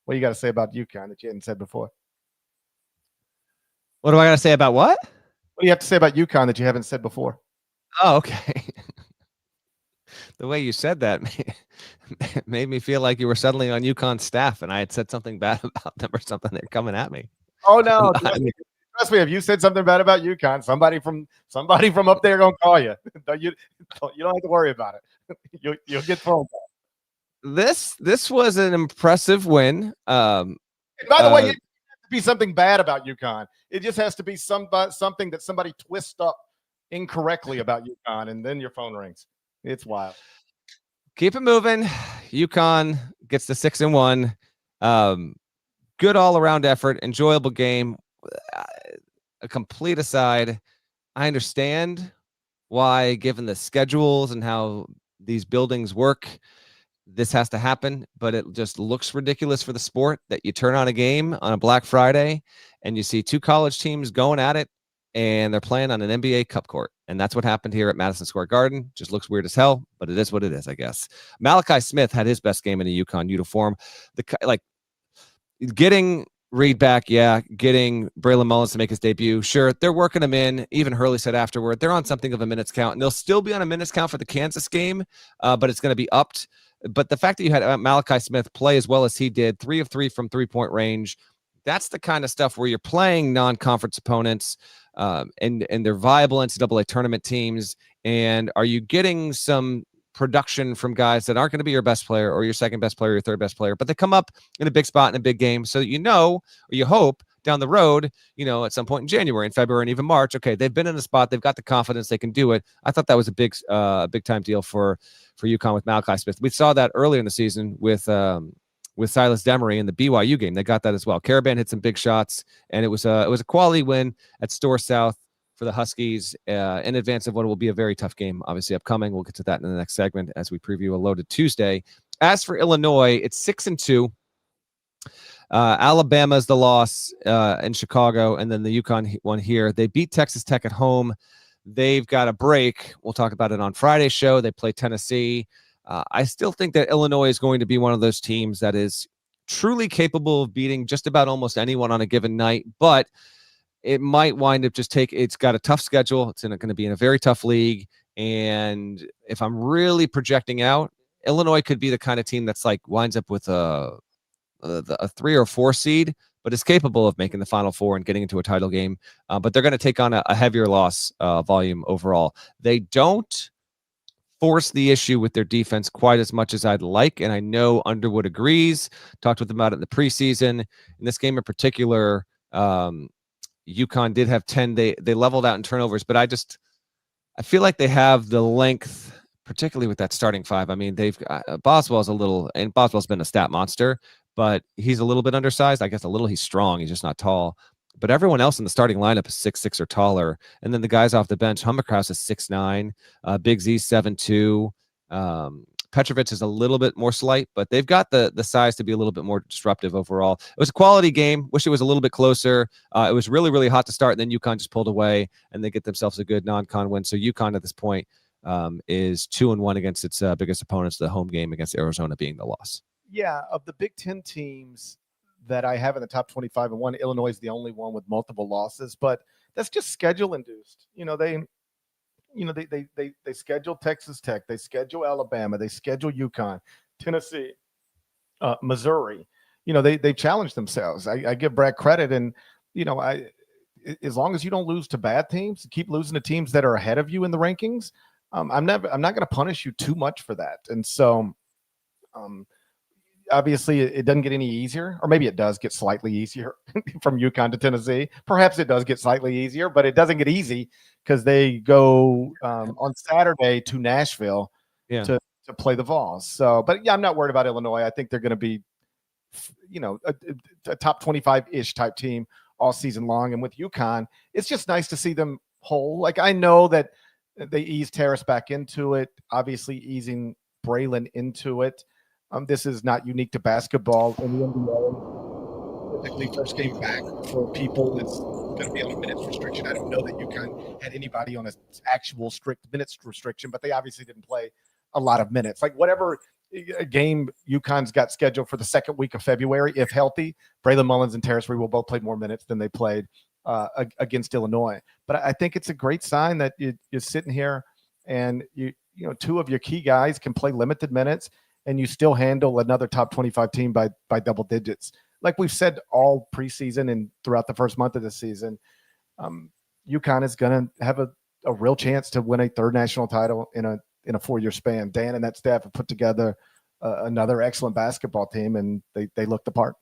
What do you got to say about UConn that you hadn't said before? What do I got to say about what? What do you have to say about UConn that you haven't said before? Oh, okay. The way you said that made me feel like you were suddenly on UConn's staff and I had said something bad about them or something. They're coming at me. Oh, no. Trust me, if you said something bad about UConn, somebody from up there going to call you. You don't have to worry about it. You'll get phone calls. This was an impressive win. And by the way, it doesn't have to be something bad about UConn. It just has to be something that somebody twists up incorrectly about UConn, and then your phone rings. It's wild. Keep it moving. UConn gets the 6-1. Good all-around effort, enjoyable game. A complete aside, I understand why, given the schedules and how these buildings work, this has to happen, but it just looks ridiculous for the sport that you turn on a game on a Black Friday and you see two college teams going at it and they're playing on an NBA cup court. And that's what happened here at Madison Square Garden. Just looks weird as hell, but it is what it is, I guess. Malachi Smith had his best game in a UConn uniform. Getting Reed back, yeah. Getting Braylon Mullins to make his debut, sure. They're working him in. Even Hurley said afterward, they're on something of a minutes count, and they'll still be on a minutes count for the Kansas game, but it's going to be upped. But the fact that you had Malachi Smith play as well as he did, 3 of 3 from three-point range, that's the kind of stuff where you're playing non-conference opponents and they're viable NCAA tournament teams. And are you getting some production from guys that aren't going to be your best player or your second best player, or your third best player, but they come up in a big spot in a big game. So or you hope down the road, at some point in January and February and even March, okay, they've been in a spot, they've got the confidence, they can do it. I thought that was a big time deal for UConn with Malachi Smith. We saw that earlier in the season with Silas Demery in the BYU game. They got that as well. Caravan hit some big shots, and it was a quality win at Store South for the Huskies in advance of what will be a very tough game, obviously upcoming. We'll get to that in the next segment as we preview a loaded Tuesday. As for Illinois, it's 6-2. Alabama's the loss in Chicago, and then the UConn one here. They beat Texas Tech at home. They've got a break. We'll talk about it on Friday's show. They play Tennessee. I still think that Illinois is going to be one of those teams that is truly capable of beating just about almost anyone on a given night, but it might wind up it's got a tough schedule. It's going to be in a very tough league. And if I'm really projecting out, Illinois could be the kind of team that's winds up with a 3 or 4 seed, but is capable of making the Final Four and getting into a title game. But they're going to take on a heavier loss volume overall. They don't force the issue with their defense quite as much as I'd like, and I know Underwood agrees. Talked with them about it in the preseason. In this game in particular, UConn did have 10. They leveled out in turnovers, but I feel like they have the length, particularly with that starting five. I mean, Boswell's Boswell's been a stat monster, but he's a little bit undersized. I guess he's strong. He's just not tall. But everyone else in the starting lineup is 6'6" or taller. And then the guys off the bench, Hummerkraus is 6'9", Big Z 7'2". Petrovic is a little bit more slight, but they've got the size to be a little bit more disruptive overall. It was a quality game. Wish it was a little bit closer. It was really, really hot to start, and then UConn just pulled away, and they get themselves a good non-con win. So UConn at this point is 2-1 against its biggest opponents, the home game against Arizona being the loss. Yeah, of the Big Ten teams that I have in the top 25 and 1, Illinois is the only one with multiple losses, but that's just schedule induced. They schedule Texas Tech, they schedule Alabama, they schedule UConn, Tennessee, Missouri. They challenge themselves. I give Brad credit, and as long as you don't lose to bad teams, keep losing to teams that are ahead of you in the rankings, I'm not going to punish you too much for that. And so, obviously, it doesn't get any easier, or maybe it does get slightly easier from UConn to Tennessee. Perhaps it does get slightly easier, but it doesn't get easy because they go on Saturday to Nashville to play the Vols. So, but yeah, I'm not worried about Illinois. I think they're going to be, a top 25-ish type team all season long. And with UConn, it's just nice to see them whole. Like, I know that they eased Terrace back into it, obviously easing Braylon into it. This is not unique to basketball in the NBA. Typically, first game back for people is going to be on a minutes restriction. I don't know that UConn had anybody on an actual strict minutes restriction, but they obviously didn't play a lot of minutes. Like, whatever game UConn's got scheduled for the second week of February, if healthy, Braylon Mullins and Terrace Reed will both play more minutes than they played against Illinois. But I think it's a great sign that you're sitting here and two of your key guys can play limited minutes and you still handle another top 25 team by double digits. Like we've said all preseason and throughout the first month of the season, UConn is going to have a real chance to win a third national title in a 4-year span. Dan and that staff have put together another excellent basketball team, and they look the part.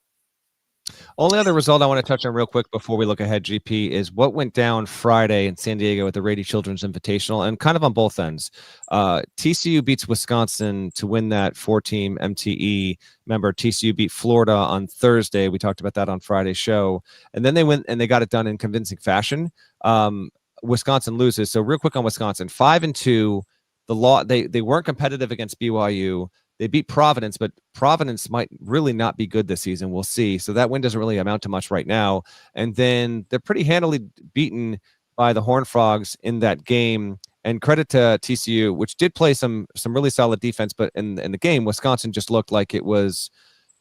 Only other result I want to touch on real quick before we look ahead, GP, is what went down Friday in San Diego at the Rady Children's Invitational, and kind of on both ends. TCU beats Wisconsin to win that 4-team MTE. Remember, TCU beat Florida on Thursday. We talked about that on Friday's show. And then they went and they got it done in convincing fashion. Wisconsin loses. So real quick on Wisconsin, 5-2. They weren't competitive against BYU. They beat Providence, but Providence might really not be good this season. We'll see. So that win doesn't really amount to much right now. And then they're pretty handily beaten by the Horned Frogs in that game. And credit to TCU, which did play some really solid defense, but in the game, Wisconsin just looked like it was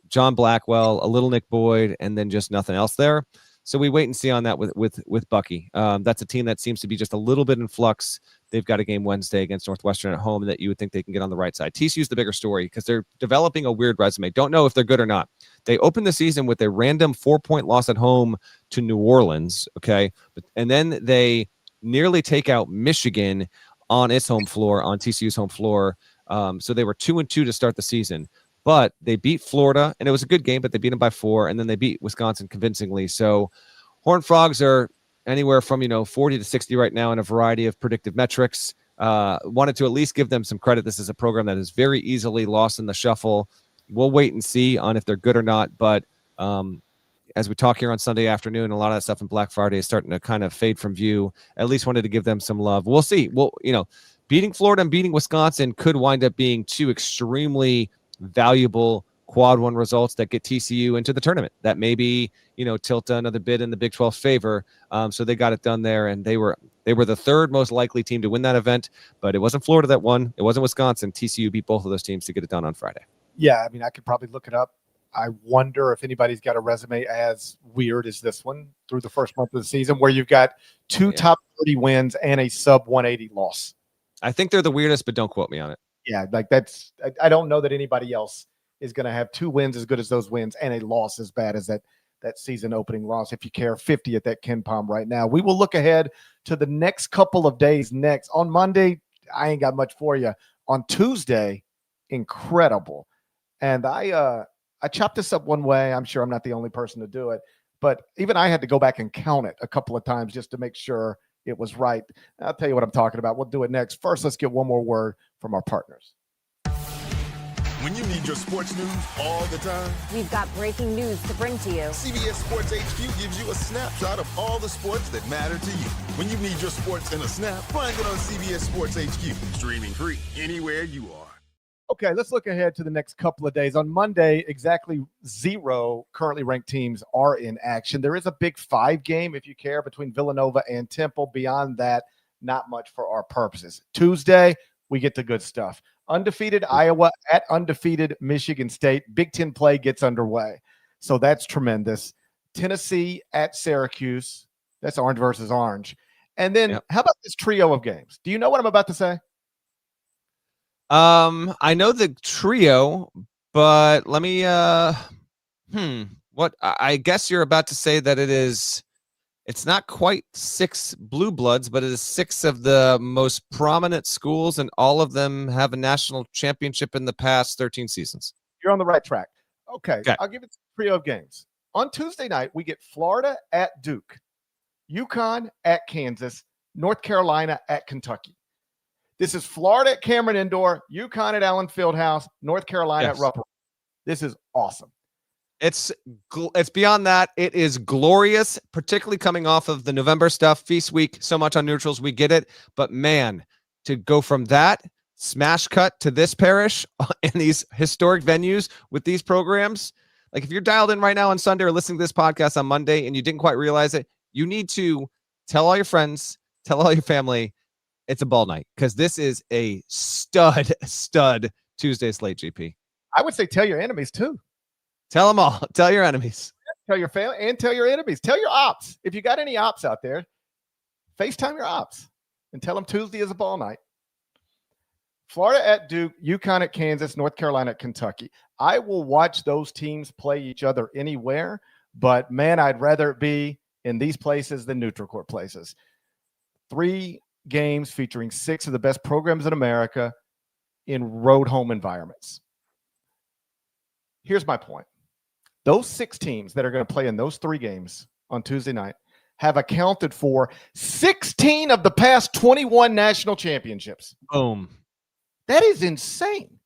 John Blackwell, a little Nick Boyd, and then just nothing else there. So we wait and see on that with Bucky. That's a team that seems to be just a little bit in flux. They've got a game Wednesday against Northwestern at home that you would think they can get on the right side. TCU's the bigger story because they're developing a weird resume. Don't know if they're good or not. They opened the season with a random 4-point loss at home to New Orleans, okay? And then they nearly take out Michigan on its home floor, on TCU's home floor. So they were 2-2 to start the season. But they beat Florida, and it was a good game, but they beat them by 4, and then they beat Wisconsin convincingly. So Horned Frogs are anywhere from 40 to 60 right now in a variety of predictive metrics. Wanted to at least give them some credit. This is a program that is very easily lost in the shuffle. We'll wait and see on if they're good or not. But as we talk here on Sunday afternoon, a lot of that stuff in Black Friday is starting to kind of fade from view. At least wanted to give them some love. We'll see. Well, beating Florida and beating Wisconsin could wind up being two extremely valuable quad one results that get TCU into the tournament. That maybe tilt another bit in the Big 12's favor. So they got it done there, and they were the third most likely team to win that event. But it wasn't Florida that won. It wasn't Wisconsin. TCU beat both of those teams to get it done on Friday. Yeah, I mean, I could probably look it up. I wonder if anybody's got a resume as weird as this one through the first month of the season, where you've got two top 30 wins and a sub 180 loss. I think they're the weirdest, but don't quote me on it. Yeah, like I don't know that anybody else is going to have 2 wins as good as those wins and a loss as bad as that season opening loss. If you care, 50 at that Ken Palm right now. We will look ahead to the next couple of days. Next on Monday, I ain't got much for you. On Tuesday, incredible. And I chopped this up one way. I'm sure I'm not the only person to do it, but even I had to go back and count it a couple of times just to make sure it was right. I'll tell you what I'm talking about. We'll do it next. First, let's get one more word from our partners. When you need your sports news all the time, we've got breaking news to bring to you. CBS Sports HQ gives you a snapshot of all the sports that matter to you. When you need your sports in a snap, find it on CBS Sports HQ, streaming free anywhere you are. Okay, let's look ahead to the next couple of days. On Monday, exactly 0 currently ranked teams are in action. There is a Big 5 game, if you care, between Villanova and Temple. Beyond that, not much for our purposes. Tuesday, we get the good stuff. Undefeated Iowa at undefeated Michigan State. Big Ten play gets underway. So that's tremendous. Tennessee at Syracuse. That's orange versus orange. And then How about this trio of games? Do you know what I'm about to say? I know the trio, but let me what I guess you're about to say that it is It's not quite 6 blue bloods, but it is 6 of the most prominent schools, and all of them have a national championship in the past 13 seasons. You're on the right track. Okay. Okay. I'll give it a trio of games. On Tuesday night, we get Florida at Duke, UConn at Kansas, North Carolina at Kentucky. This is Florida at Cameron Indoor, UConn at Allen Fieldhouse, North Carolina at Rupp. This is awesome. It's beyond that. It is glorious, particularly coming off of the November stuff, feast week, so much on neutrals. We get it. But man, to go from that smash cut to this Parrish in these historic venues with these programs, like if you're dialed in right now on Sunday or listening to this podcast on Monday and you didn't quite realize it, you need to tell all your friends, tell all your family it's a ball night, because this is a stud Tuesday slate, GP. I would say tell your enemies too. Tell them all. Tell your enemies. Tell your family and tell your enemies. Tell your ops. If you got any ops out there, FaceTime your ops and tell them Tuesday is a ball night. Florida at Duke, UConn at Kansas, North Carolina at Kentucky. I will watch those teams play each other anywhere, but man, I'd rather it be in these places than neutral court places. 3 games featuring 6 of the best programs in America in road home environments. Here's my point. Those 6 teams that are going to play in those 3 games on Tuesday night have accounted for 16 of the past 21 national championships. Boom. That is insane.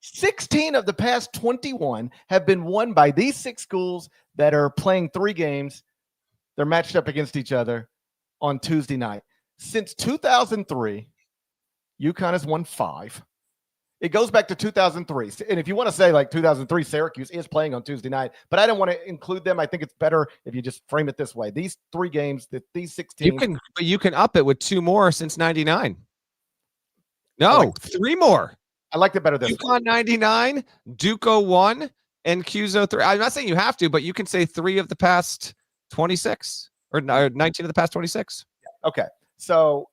16 of the past 21 have been won by these 6 schools that are playing 3 games. They're matched up against each other on Tuesday night. Since 2003, UConn has won 5. It goes back to 2003. And if you want to say like 2003, Syracuse is playing on Tuesday night, but I don't want to include them. I think it's better if you just frame it this way. These 3 games, these 16. You can up it with 2 more since 99. No, 3 more. I liked it better this UConn 99, Duke 01, and Q's 03. I'm not saying you have to, but you can say 3 of the past 26 or 19 of the past 26. Okay. So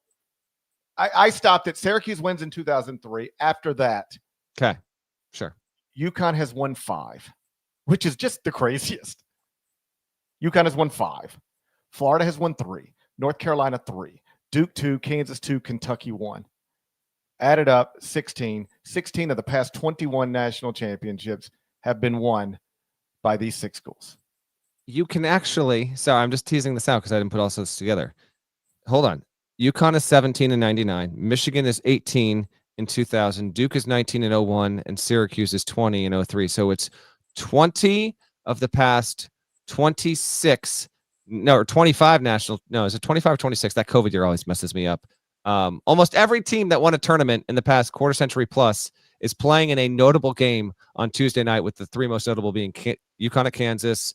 I stopped at Syracuse wins in 2003. After that, okay, sure. UConn has won 5, which is just the craziest. UConn has won 5. Florida has won 3. North Carolina 3. Duke 2. Kansas 2. Kentucky 1. Added up 16. 16 of the past 21 national championships have been won by these 6 schools. You can actually, sorry, I'm just teasing this out because I didn't put all this together. Hold on. UConn is 17 in 99. Michigan is 18 in 2000. Duke is 19 in 01, and Syracuse is 20 in 03. So it's 20 of the past 26, or 25 national. No, is it 25 or 26? That COVID year always messes me up. Almost every team that won a tournament in the past quarter century plus is playing in a notable game on Tuesday night, with the 3 most notable being UConn at Kansas,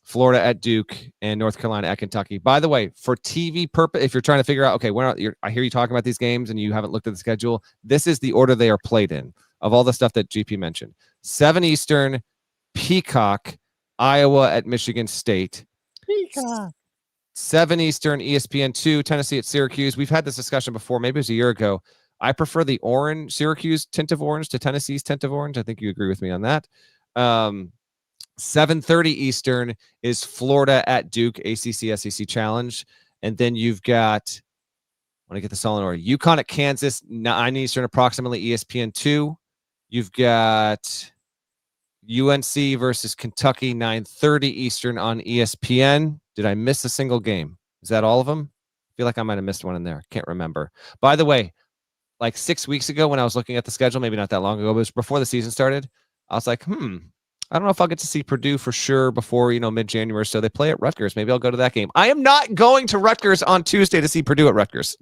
Florida at Duke, and North Carolina at Kentucky. By the way, for TV purpose, if you're trying to figure out, okay, I hear you talking about these games and you haven't looked at the schedule, this is the order they are played in of all the stuff that GP mentioned. 7 Eastern, Peacock, Iowa at Michigan State. Peacock. 7 Eastern, ESPN2, Tennessee at Syracuse. We've had this discussion before. Maybe it was a year ago. I prefer the Syracuse tint of orange to Tennessee's tint of orange. I think you agree with me on that. 7:30 Eastern is Florida at Duke, ACC SEC Challenge. And then you've got, I want to get this all in order, UConn at Kansas, 9 Eastern, approximately ESPN2. You've got UNC versus Kentucky, 9:30 Eastern on ESPN. Did I miss a single game? Is that all of them? I feel like I might have missed one in there. Can't remember. By the way, like 6 weeks ago when I was looking at the schedule, maybe not that long ago, but it was before the season started, I was like, I don't know if I'll get to see Purdue for sure before, mid-January. So they play at Rutgers. Maybe I'll go to that game. I am not going to Rutgers on Tuesday to see Purdue at Rutgers.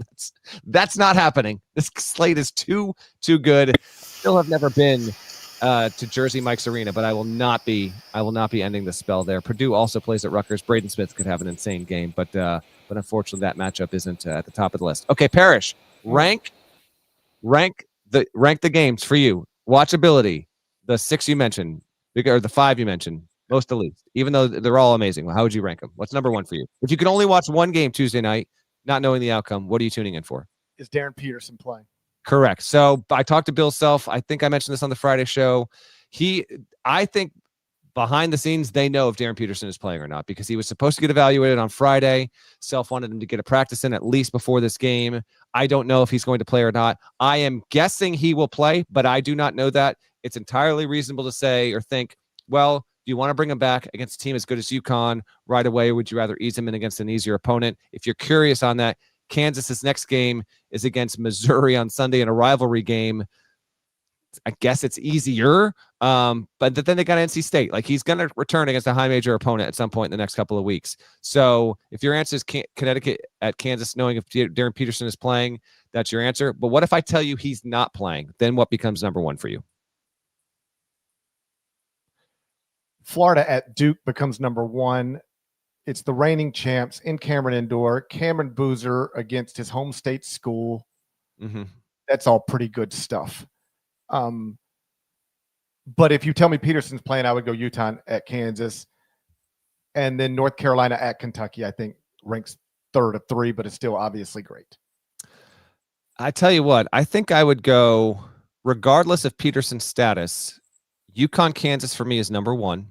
That's not happening. This slate is too good. Still have never been to Jersey Mike's Arena, but I will not be ending the spell there. Purdue also plays at Rutgers. Braden Smith could have an insane game, but unfortunately that matchup isn't at the top of the list. Okay, Parrish, rank the games for you. Watchability, the 6 you mentioned, or the 5 you mentioned, most to least, even though they're all amazing. How would you rank them? What's number 1 for you? If you could only watch one game Tuesday night, not knowing the outcome, what are you tuning in for? Is Darren Peterson playing? Correct. So I talked to Bill Self. I think I mentioned this on the Friday show. I think behind the scenes, they know if Darren Peterson is playing or not because he was supposed to get evaluated on Friday. Self wanted him to get a practice in at least before this game. I don't know if he's going to play or not. I am guessing he will play, but I do not know that. It's entirely reasonable to say or think, well, do you want to bring him back against a team as good as UConn right away? Or would you rather ease him in against an easier opponent? If you're curious on that, Kansas's next game is against Missouri on Sunday in a rivalry game. I guess it's easier, but then they got NC State. Like, he's going to return against a high major opponent at some point in the next couple of weeks. So if your answer is Connecticut at Kansas, knowing if Darren Peterson is playing, that's your answer. But what if I tell you he's not playing? Then what becomes number one for you? Florida at Duke becomes number one. It's the reigning champs in Cameron Indoor. Cameron Boozer against his home state school. Mm-hmm. That's all pretty good stuff. But if you tell me Peterson's playing, I would go Utah at Kansas. And then North Carolina at Kentucky, I think, ranks third of three, but it's still obviously great. I tell you what, I think I would go, regardless of Peterson's status, UConn, Kansas for me is number one.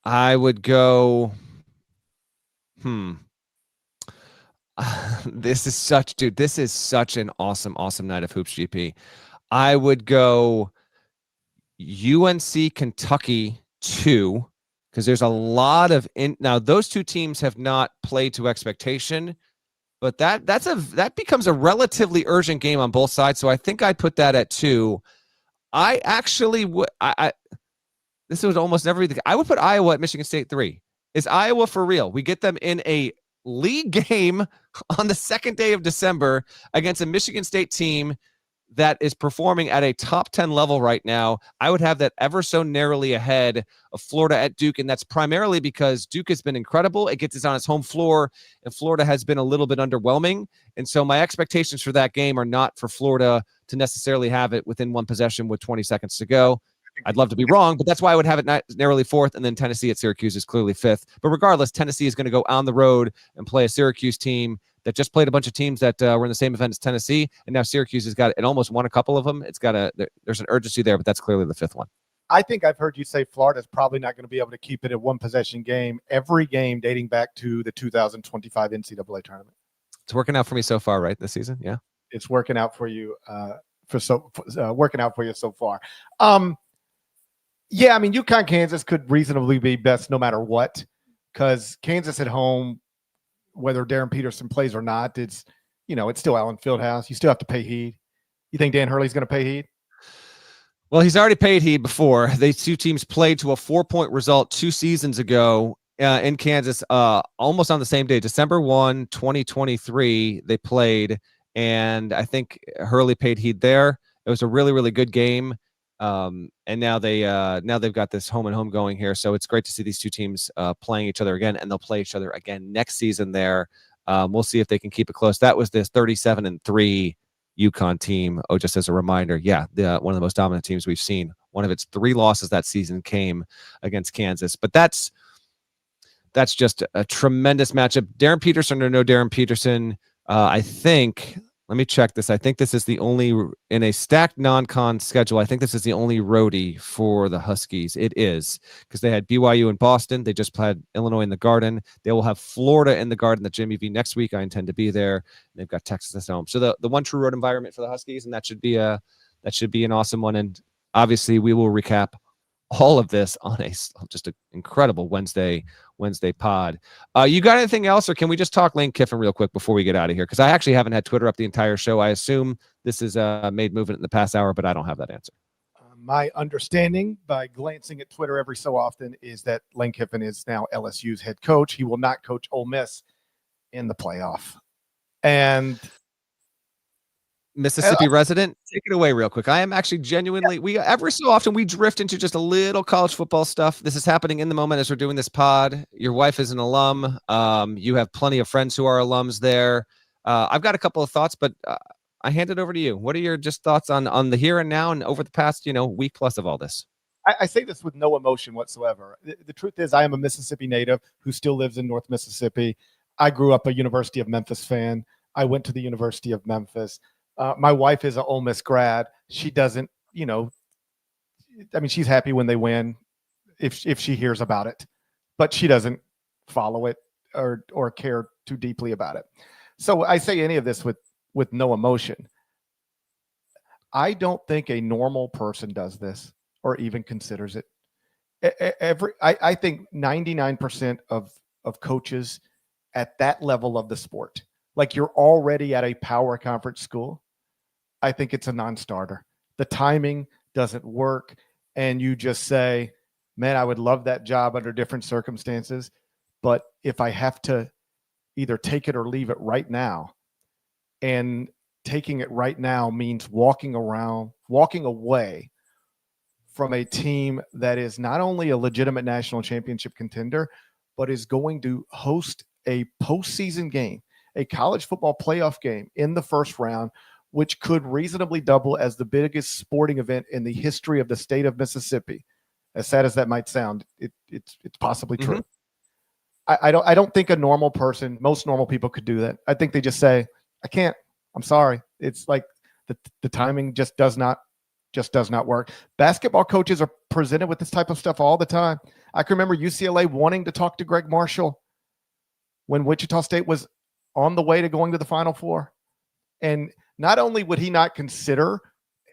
I would go, this is such an awesome night of Hoops GP. I would go UNC, Kentucky 2, because there's a lot of now those two teams have not played to expectation, but that becomes a relatively urgent game on both sides. So I think I'd put that at 2. I actually would. This would almost never be the. I would put Iowa at Michigan State 3. Is Iowa for real? We get them in a league game on the second day of December against a Michigan State team that is performing at a top 10 level right now. I would have that ever so narrowly ahead of Florida at Duke, and that's primarily because Duke has been incredible. It gets us on its home floor, and Florida has been a little bit underwhelming. And so my expectations for that game are not for Florida to necessarily have it within one possession with 20 seconds to go. I'd love to be wrong, but that's why I would have it narrowly 4th, and then Tennessee at Syracuse is clearly 5th. But regardless, Tennessee is going to go on the road and play a Syracuse team that just played a bunch of teams that were in the same event as Tennessee, and now Syracuse has got it almost won a couple of them. There's an urgency there, but that's clearly the 5th one. I think I've heard you say Florida's probably not going to be able to keep it a one-possession game every game dating back to the 2025 NCAA tournament. It's working out for me so far, right, this season? Yeah, it's working out for you. Working out for you so far. Yeah, I mean, UConn, Kansas could reasonably be best no matter what, because Kansas at home, whether Darren Peterson plays or not, it's still Allen Fieldhouse. You still have to pay heed. You think Dan Hurley's going to pay heed? Well, he's already paid heed before. These two teams played to a 4-point result 2 seasons ago in Kansas, almost on the same day, December 1, 2023. They played, and I think Hurley paid heed there. It was a really, really good game. And now they've got this home and home going here. So it's great to see these two teams playing each other again, and they'll play each other again next season there. We'll see if they can keep it close. That was this 37-3 UConn team. Oh, just as a reminder, yeah, one of the most dominant teams we've seen. One of its 3 losses that season came against Kansas, but that's just a tremendous matchup. Darren Peterson or no Darren Peterson, I think. Let me check this. I think this is the only, in a stacked non-con schedule, I think this is the only roadie for the Huskies. It is, because they had BYU in Boston. They just played Illinois in the Garden. They will have Florida in the Garden at Jimmy V next week. I intend to be there. They've got Texas at home. So the one true road environment for the Huskies, and that should be an awesome one. And obviously we will recap all of this on just an incredible Wednesday pod. You got anything else, or can we just talk Lane Kiffin real quick before we get out of here? Because I actually haven't had Twitter up the entire show. I assume this is made movement in the past hour, but I don't have that answer. My understanding, by glancing at Twitter every so often, is that Lane Kiffin is now LSU's head coach. He will not coach Ole Miss in the playoff. And Mississippi resident, take it away real quick. I am actually genuinely, every so often we drift into just a little college football stuff. This is happening in the moment as we're doing this pod. Your wife is an alum. You have plenty of friends who are alums there. I've got a couple of thoughts, but I hand it over to you. What are your just thoughts on the here and now and over the past, week plus of all this? I say this with no emotion whatsoever. The truth is, I am a Mississippi native who still lives in North Mississippi. I grew up a University of Memphis fan. I went to the University of Memphis. My wife is an Ole Miss grad. She doesn't, I mean, she's happy when they win if she hears about it, but she doesn't follow it or care too deeply about it. So I say any of this with no emotion. I don't think a normal person does this or even considers it. I think 99% of coaches at that level of the sport, like you're already at a power conference school, I think it's a non-starter. The timing doesn't work. And you just say, man, I would love that job under different circumstances. But if I have to either take it or leave it right now, and taking it right now means walking away from a team that is not only a legitimate national championship contender, but is going to host a postseason game, a college football playoff game in the first round, which could reasonably double as the biggest sporting event in the history of the state of Mississippi. As sad as that might sound, it's possibly true. Mm-hmm. I don't think a normal person, most normal people could do that. I think they just say, I can't. I'm sorry. It's like the timing just does not work. Basketball coaches are presented with this type of stuff all the time. I can remember UCLA wanting to talk to Greg Marshall when Wichita State was on the way to going to the Final Four. And not only would he not consider,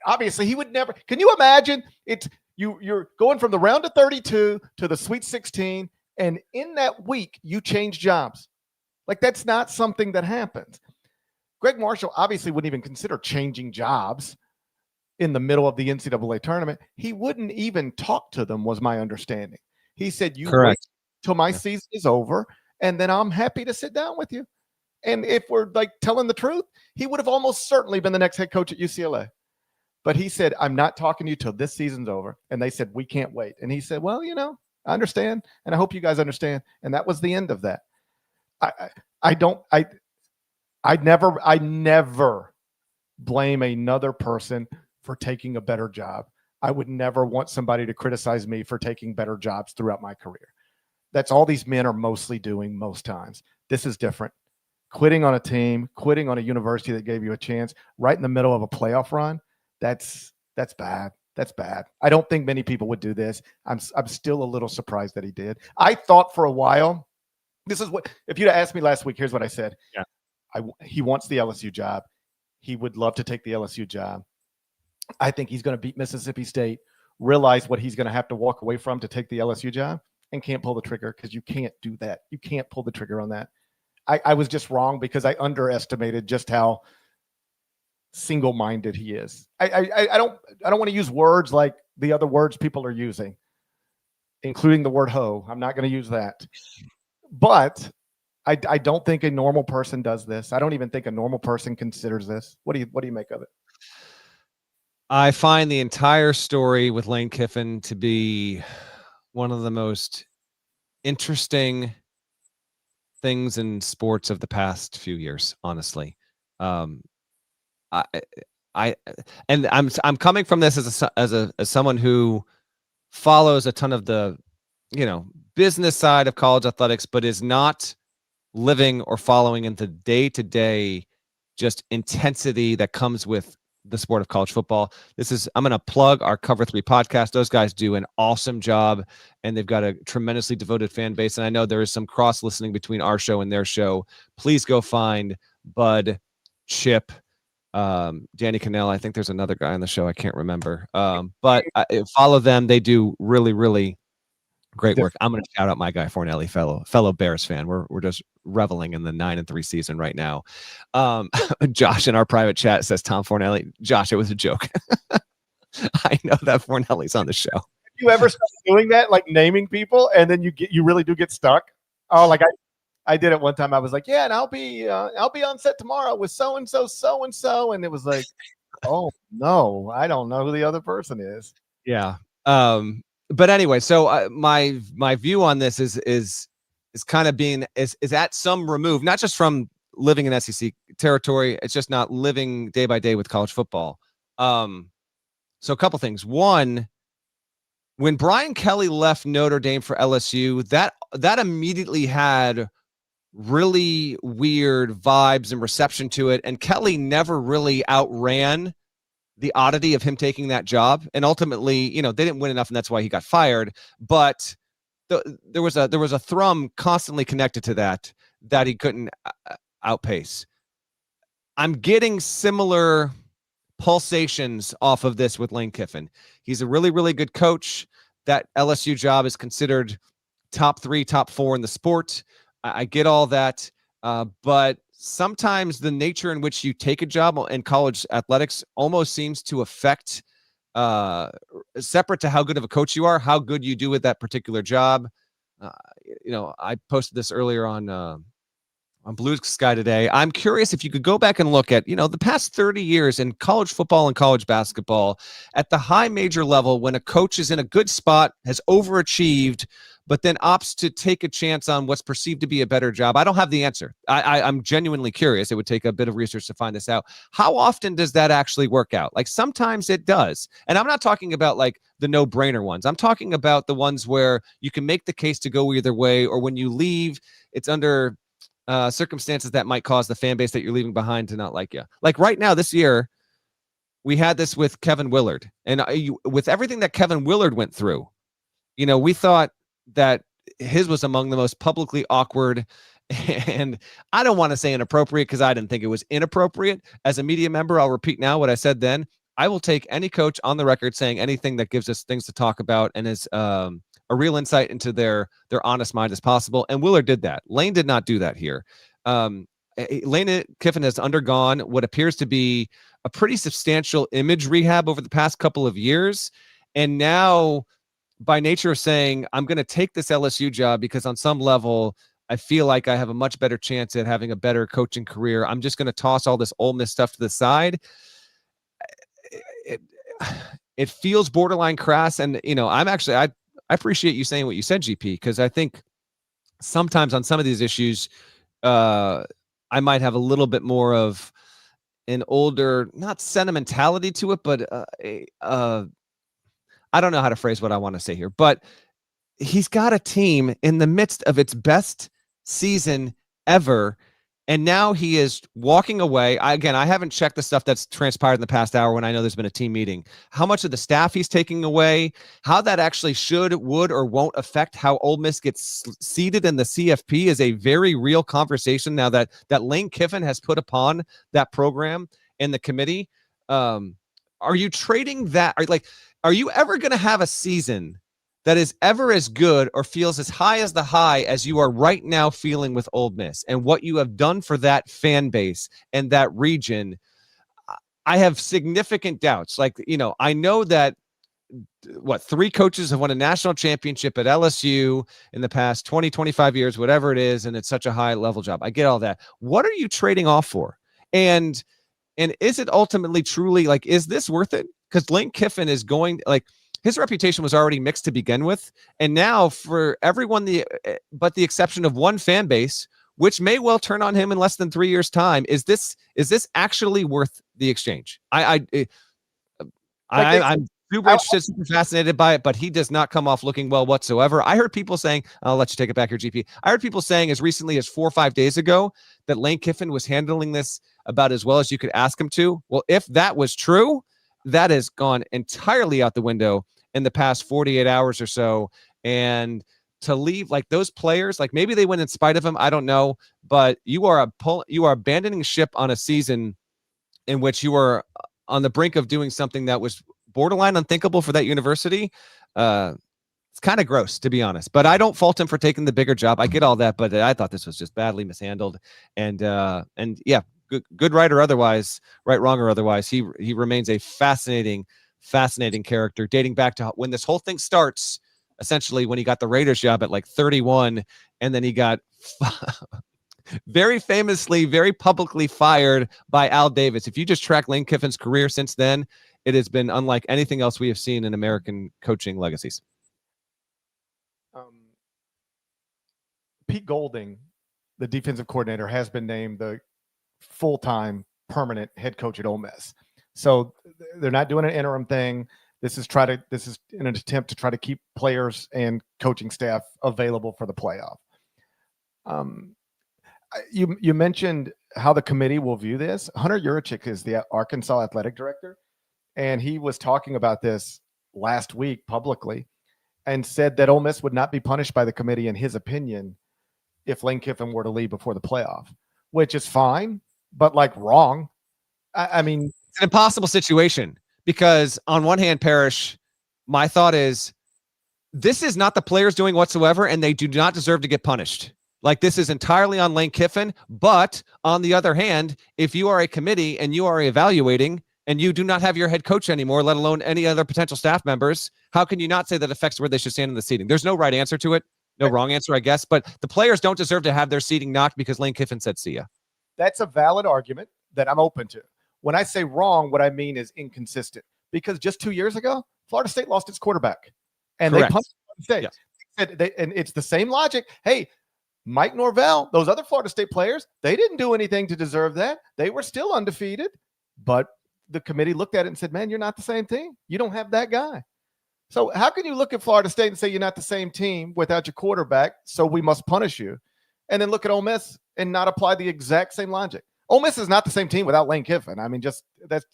obviously he would never. Can you imagine? It's you're going from the round of 32 to the Sweet 16, and in that week you change jobs. Like that's not something that happens. Greg Marshall obviously wouldn't even consider changing jobs in the middle of the NCAA tournament. He wouldn't even talk to them, was my understanding. He said, you wait till my season is over, and then I'm happy to sit down with you. And if we're like telling the truth, he would have almost certainly been the next head coach at UCLA. But he said, I'm not talking to you till this season's over. And they said, we can't wait. And he said, well, I understand. And I hope you guys understand. And that was the end of that. I never blame another person for taking a better job. I would never want somebody to criticize me for taking better jobs throughout my career. That's all these men are mostly doing most times. This is different. Quitting on a team, quitting on a university that gave you a chance right in the middle of a playoff run, that's bad. That's bad. I don't think many people would do this. I'm still a little surprised that he did. I thought for a while, this is what, if you'd asked me last week, here's what I said. Yeah. He wants the LSU job. He would love to take the LSU job. I think he's going to beat Mississippi State, realize what he's going to have to walk away from to take the LSU job, and can't pull the trigger because you can't do that. You can't pull the trigger on that. I was just wrong because I underestimated just how single-minded he is. I don't want to use words like the other words people are using, including the word hoe. I'm not going to use that. But I don't think a normal person does this. I don't even think a normal person considers this. What do you make of it? I find the entire story with Lane Kiffin to be one of the most interesting things in sports of the past few years, honestly. I'm coming from this as someone who follows a ton of the, business side of college athletics, but is not living or following into day-to-day just intensity that comes with the sport of college football. I'm going to plug our Cover 3 podcast. Those guys do an awesome job, and they've got a tremendously devoted fan base. And I know there is some cross listening between our show and their show. Please go find Bud, Chip, Danny Cannell. I think there's another guy on the show. I can't remember. But follow them. They do really, really great work. I'm going to shout out my guy Fornelli, fellow Bears fan. We're just reveling in the 9-3 season right now. Josh in our private chat says Tom Fornelli. Josh, it was a joke. I know that Fornelli's on the show. Have you ever started doing that, like naming people, and then you really do get stuck? Oh, like I did it one time. I was like, yeah, and I'll be on set tomorrow with so and so, and it was like, oh no, I don't know who the other person is. Yeah. But anyway, so my view on this is kind of being is at some remove, not just from living in SEC territory. It's just not living day by day with college football. So a couple things. One, when Brian Kelly left Notre Dame for LSU, that immediately had really weird vibes and reception to it. And Kelly never really outran the oddity of him taking that job. And ultimately, they didn't win enough, and that's why he got fired. But there was a thrum constantly connected to that he couldn't outpace. I'm getting similar pulsations off of this with Lane Kiffin. He's a really, really good coach. That LSU job is considered top 3, top 4 in the sport. I get all that. But sometimes the nature in which you take a job in college athletics almost seems to affect, separate to how good of a coach you are, how good you do with that particular job. I posted this earlier on Blue Sky today. I'm curious if you could go back and look at, the past 30 years in college football and college basketball at the high major level, when a coach is in a good spot, has overachieved, but then opts to take a chance on what's perceived to be a better job. I don't have the answer. I'm genuinely curious. It would take a bit of research to find this out. How often does that actually work out? Like, sometimes it does. And I'm not talking about like the no-brainer ones. I'm talking about the ones where you can make the case to go either way, or when you leave, it's under circumstances that might cause the fan base that you're leaving behind to not like you. Like right now, this year, we had this with Kevin Willard. And with everything that Kevin Willard went through, we thought that his was among the most publicly awkward, and I don't want to say inappropriate because I didn't think it was inappropriate. As a media member, I'll repeat now what I said then. I will take any coach on the record saying anything that gives us things to talk about and is a real insight into their honest mind as possible. And Willard did that. Lane did not do that here. Lane Kiffin has undergone what appears to be a pretty substantial image rehab over the past couple of years. And now, by nature of saying, I'm going to take this LSU job because on some level, I feel like I have a much better chance at having a better coaching career. I'm just going to toss all this Ole Miss stuff to the side. It feels borderline crass. And, I appreciate you saying what you said, GP, because I think sometimes on some of these issues, I might have a little bit more of an older, not sentimentality to it, but I don't know how to phrase what I want to say here, but he's got a team in the midst of its best season ever. And now he is walking away. I haven't checked the stuff that's transpired in the past hour when I know there's been a team meeting. How much of the staff he's taking away, how that actually should, would, or won't affect how Ole Miss gets seated in the CFP is a very real conversation now that Lane Kiffin has put upon that program and the committee. Are you trading that? Are you ever going to have a season that is ever as good or feels as high as the high as you are right now feeling with Ole Miss and what you have done for that fan base and that region? I have significant doubts. I know that 3 coaches have won a national championship at LSU in the past 20, 25 years, whatever it is, and it's such a high level job. I get all that. What are you trading off for? And is it ultimately truly is this worth it? Because Lane Kiffin is going his reputation was already mixed to begin with. And now for everyone, but the exception of one fan base, which may well turn on him in less than 3 years' time, is this actually worth the exchange? I'm super interested, super fascinated by it, but he does not come off looking well whatsoever. I heard people saying, I'll let you take it back here, GP. I heard people saying as recently as 4 or 5 days ago that Lane Kiffin was handling this about as well as you could ask him to. Well, if that was true, that has gone entirely out the window in the past 48 hours or so. And to leave those players, maybe they went in spite of him, I don't know, but you are abandoning ship on a season in which you are on the brink of doing something that was borderline unthinkable for that university. It's kind of gross, to be honest, but I don't fault him for taking the bigger job. I get all that, but I thought this was just badly mishandled. And yeah, good right or otherwise, right, wrong or otherwise, he remains a fascinating character, dating back to when this whole thing starts, essentially when he got the Raiders job at 31, and then he got very famously, very publicly fired by Al Davis. If you just track Lane Kiffin's career since then, it has been unlike anything else we have seen in American coaching legacies. Pete Golding, the defensive coordinator, has been named the full-time permanent head coach at Ole Miss. So they're not doing an interim thing. This is in an attempt to try to keep players and coaching staff available for the playoff. You mentioned how the committee will view this. Hunter Yurachek is the Arkansas athletic director. and he was talking about this last week publicly and said that Ole Miss would not be punished by the committee, in his opinion, if Lane Kiffin were to leave before the playoff, which is fine, but like wrong. I mean, it's an impossible situation because on one hand, Parrish, my thought is this is not the players doing whatsoever, and they do not deserve to get punished. Like, this is entirely on Lane Kiffin. But on the other hand, if you are a committee and you are evaluating and you do not have your head coach anymore, let alone any other potential staff members, how can you not say that affects where they should stand in the seating? There's no right answer to it. No wrong answer, I guess. But the players don't deserve to have their seating knocked because Lane Kiffin said, see ya. That's a valid argument that I'm open to. When I say wrong, what I mean is inconsistent. Because just 2 years ago, Florida State lost its quarterback. And Correct. they punched Florida State. Yeah. And it's the same logic. Hey, Mike Norvell, those other Florida State players, they didn't do anything to deserve that. They were still undefeated. But the committee looked at it and said, man, you're not the same team. You don't have that guy. So how can you look at Florida State and say you're not the same team without your quarterback, so we must punish you? And then look at Ole Miss and not apply the exact same logic. Ole Miss is not the same team without Lane Kiffin. I mean, just that's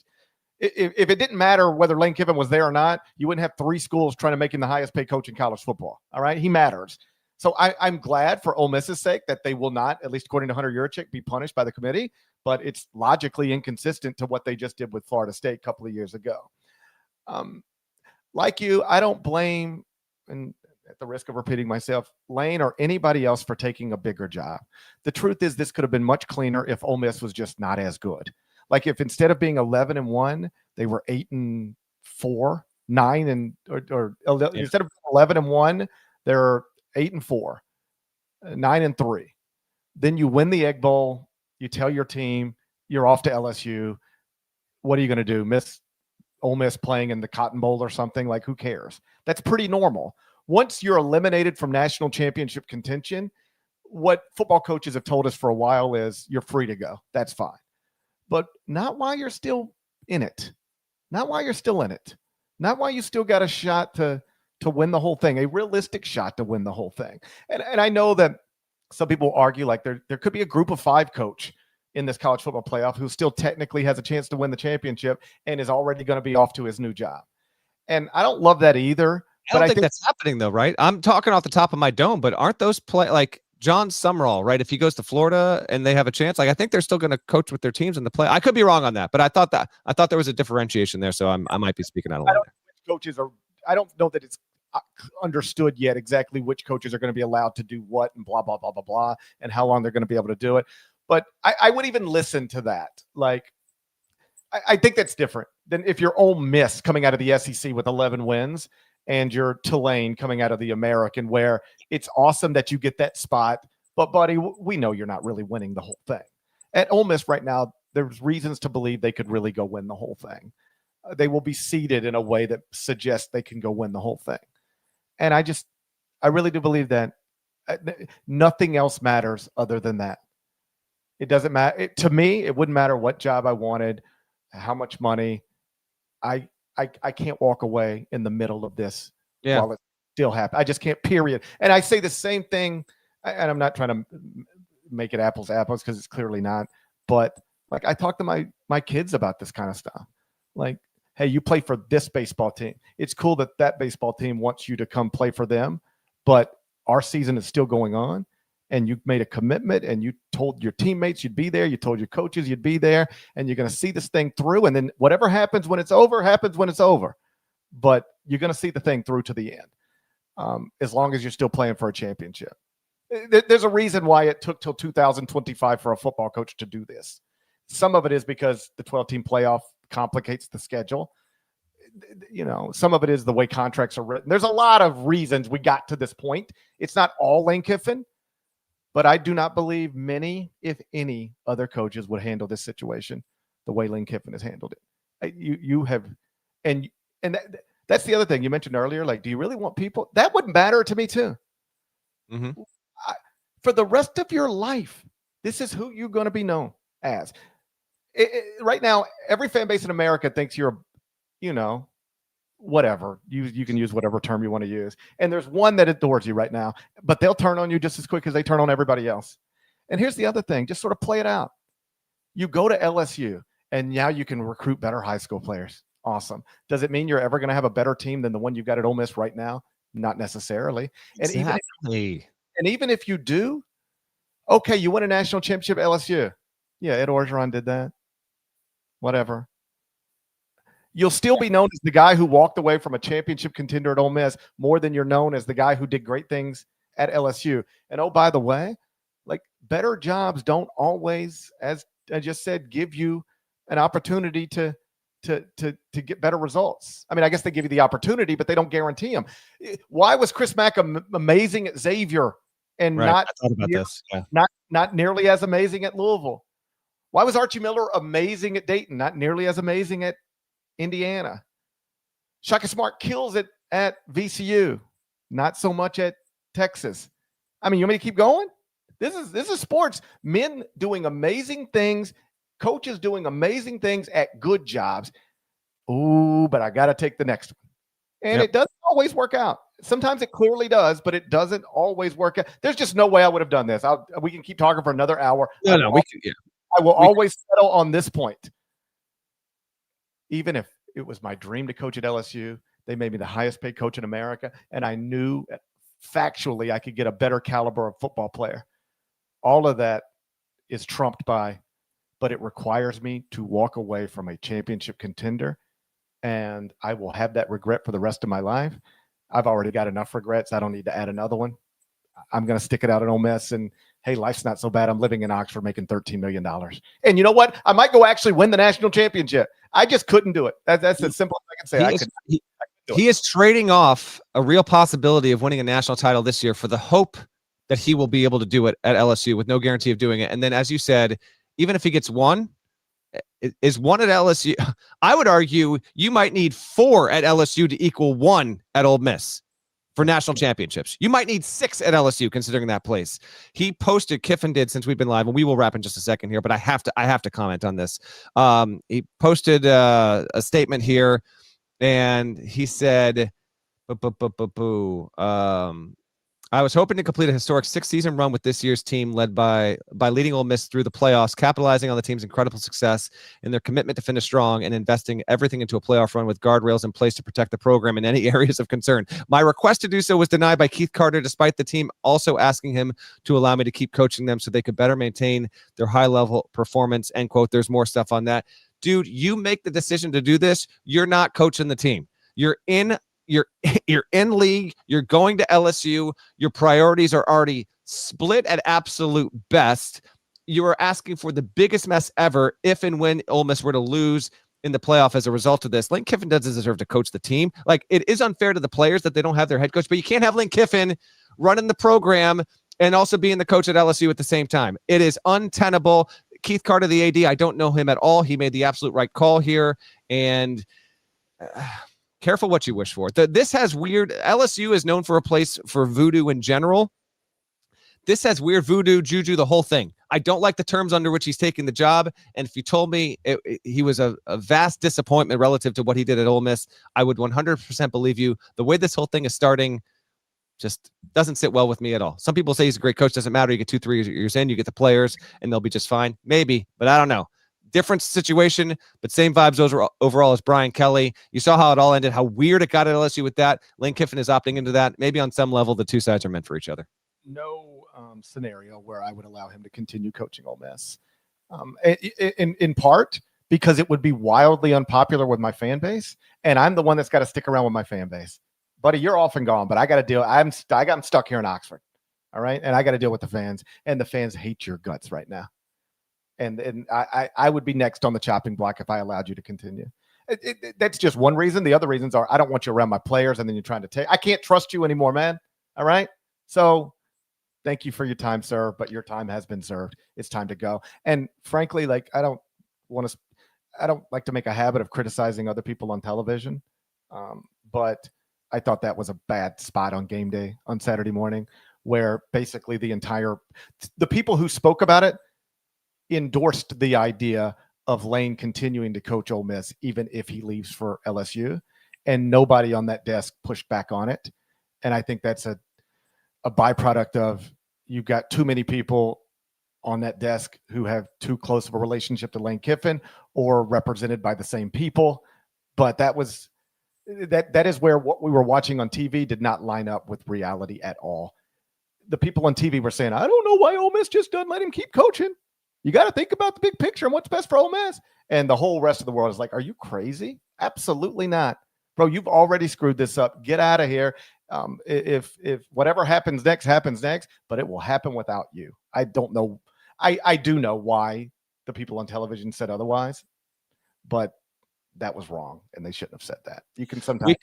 if it didn't matter whether Lane Kiffin was there or not, you wouldn't have 3 schools trying to make him the highest paid coach in college football. All right. He matters. So I'm glad for Ole Miss's sake that they will not, at least according to Hunter Yurchik, be punished by the committee, but it's logically inconsistent to what they just did with Florida State a couple of years ago. Like you, I don't blame, and at the risk of repeating myself, Lane or anybody else for taking a bigger job. The truth is this could have been much cleaner if Ole Miss was just not as good. Like if instead of being 11-1, they were 8-4, 9 and or instead of 11-1, they're 8-4, 9-3. Then you win the Egg Bowl. You tell your team you're off to LSU. What are you going to do? Miss Ole Miss playing in the Cotton Bowl or something? Like, who cares? That's pretty normal. Once you're eliminated from national championship contention, what football coaches have told us for a while is you're free to go. That's fine. But not while you're still in it. Not while you're still in it. Not while you still got a shot to win the whole thing, a realistic shot to win the whole thing. And I know that some people argue like there could be a group of 5 coach in this college football playoff who still technically has a chance to win the championship and is already going to be off to his new job. And I don't love that either. I don't think that's happening though, right? I'm talking off the top of my dome, but aren't those like John Summerall, right? If he goes to Florida and they have a chance, like I think they're still going to coach with their teams in the play. I could be wrong on that, but I thought there was a differentiation there. So I might be speaking out of line. I don't know that it's understood yet exactly which coaches are going to be allowed to do what and blah, blah, blah, blah, blah, and how long they're going to be able to do it. But I would even listen to that. Like, I think that's different than if you're Ole Miss coming out of the SEC with 11 wins and you're Tulane coming out of the American, where it's awesome that you get that spot. But, buddy, we know you're not really winning the whole thing. At Ole Miss right now, there's reasons to believe they could really go win the whole thing. They will be seeded in a way that suggests they can go win the whole thing. And I really do believe that nothing else matters other than that. It doesn't matter. To me, it wouldn't matter what job I wanted, how much money. I can't walk away in the middle of this while it's still happening. I just can't, period. And I say the same thing, and I'm not trying to make it apples to apples because it's clearly not. But like I talk to my kids about this kind of stuff. Like, hey, you play for this baseball team. It's cool that baseball team wants you to come play for them, but our season is still going on. And you made a commitment and you told your teammates you'd be there. You told your coaches you'd be there, and you're going to see this thing through. And then whatever happens when it's over, happens when it's over. But you're going to see the thing through to the end, as long as you're still playing for a championship. There's a reason why it took till 2025 for a football coach to do this. Some of it is because the 12-team playoff complicates the schedule. You know, some of it is the way contracts are written. There's a lot of reasons we got to this point. It's not all Lane Kiffin. But I do not believe many, if any, other coaches would handle this situation the way Lane Kiffin has handled it. You have, and that's the other thing you mentioned earlier. Like, do you really want people? That would matter to me too. Mm-hmm. For the rest of your life, this is who you're going to be known as. Right now, every fan base in America thinks you're, whatever. You can use whatever term you want to use. And there's one that adores you right now, but they'll turn on you just as quick as they turn on everybody else. And here's the other thing, just sort of play it out. You go to LSU and now you can recruit better high school players. Awesome. Does it mean you're ever going to have a better team than the one you got at Ole Miss right now? Not necessarily. Exactly. And even if you do, okay, you win a national championship at LSU. Yeah, Ed Orgeron did that. Whatever. You'll still be known as the guy who walked away from a championship contender at Ole Miss more than you're known as the guy who did great things at LSU. And oh, by the way, like better jobs don't always, as I just said, give you an opportunity to get better results. I mean, I guess they give you the opportunity, but they don't guarantee them. Why was Chris Mack amazing at Xavier and Right. I thought about this. Yeah. not nearly as amazing at Louisville? Why was Archie Miller amazing at Dayton, not nearly as amazing at Indiana? Shaka Smart kills it at VCU, not so much at Texas. I mean, you want me to keep going? This is sports. Men doing amazing things, coaches doing amazing things at good jobs. Ooh, but I got to take the next one. And It doesn't always work out. Sometimes it clearly does, but it doesn't always work out. There's just no way I would have done this. We can keep talking for another hour. I will always settle on this point. Even if it was my dream to coach at LSU, they made me the highest paid coach in America, and I knew factually I could get a better caliber of football player. All of that is trumped by, but it requires me to walk away from a championship contender, and I will have that regret for the rest of my life. I've already got enough regrets. I don't need to add another one. I'm going to stick it out at Ole Miss, and hey, life's not so bad. I'm living in Oxford making $13 million. And you know what? I might go actually win the national championship. I just couldn't do it. That's as simple as I can say. He is trading off a real possibility of winning a national title this year for the hope that he will be able to do it at LSU with no guarantee of doing it. And then, as you said, even if he gets one, is one at LSU. I would argue you might need 4 at LSU to equal 1 at Ole Miss for national championships. You might need 6 at LSU, considering that place. He posted, Kiffin did, since we've been live, and we will wrap in just a second here, but I have to comment on this. He posted a statement here, and he said, I was hoping to complete a historic 6-season run with this year's team, led by leading Ole Miss through the playoffs, capitalizing on the team's incredible success and their commitment to finish strong and investing everything into a playoff run with guardrails in place to protect the program in any areas of concern. My request to do so was denied by Keith Carter, despite the team also asking him to allow me to keep coaching them so they could better maintain their high-level performance, end quote. There's more stuff on that. Dude, you make the decision to do this. You're not coaching the team. You're in league, you're going to LSU, your priorities are already split at absolute best. You are asking for the biggest mess ever if and when Ole Miss were to lose in the playoff as a result of this. Lane Kiffin doesn't deserve to coach the team. Like, it is unfair to the players that they don't have their head coach, but you can't have Lane Kiffin running the program and also being the coach at LSU at the same time. It is untenable. Keith Carter, the AD, I don't know him at all. He made the absolute right call here, and careful what you wish for. This has weird. LSU is known for a place for voodoo in general. This has weird voodoo, juju, the whole thing. I don't like the terms under which he's taking the job. And if you told me he was a vast disappointment relative to what he did at Ole Miss, I would 100% believe you. The way this whole thing is starting just doesn't sit well with me at all. Some people say he's a great coach. Doesn't matter. You get 2-3 years in, you get the players, and they'll be just fine. Maybe, but I don't know. Different situation, but same vibes overall as Brian Kelly. You saw how it all ended, how weird it got at LSU with that. Lane Kiffin is opting into that. Maybe on some level, the two sides are meant for each other. No scenario where I would allow him to continue coaching Ole Miss. In part because it would be wildly unpopular with my fan base, and I'm the one that's got to stick around with my fan base. Buddy, you're off and gone, but I got to deal. I'm stuck here in Oxford, all right, and I got to deal with the fans, and the fans hate your guts right now. And I would be next on the chopping block if I allowed you to continue. That's just one reason. The other reasons are I don't want you around my players, and then you're trying to take. I can't trust you anymore, man. All right. So thank you for your time, sir, but your time has been served. It's time to go. And frankly, like I don't like to make a habit of criticizing other people on television, but I thought that was a bad spot on game day on Saturday morning, where basically the people who spoke about it endorsed the idea of Lane continuing to coach Ole Miss, even if he leaves for LSU, and nobody on that desk pushed back on it. And I think that's a byproduct of you've got too many people on that desk who have too close of a relationship to Lane Kiffin or represented by the same people. But that is where what we were watching on TV did not line up with reality at all. The people on TV were saying, I don't know why Ole Miss just doesn't let him keep coaching. You got to think about the big picture and what's best for Ole Miss. And the whole rest of the world is like, are you crazy? Absolutely not. Bro, you've already screwed this up. Get out of here. If whatever happens next, but it will happen without you. I don't know. I do know why the people on television said otherwise, but that was wrong, and they shouldn't have said that. You can sometimes,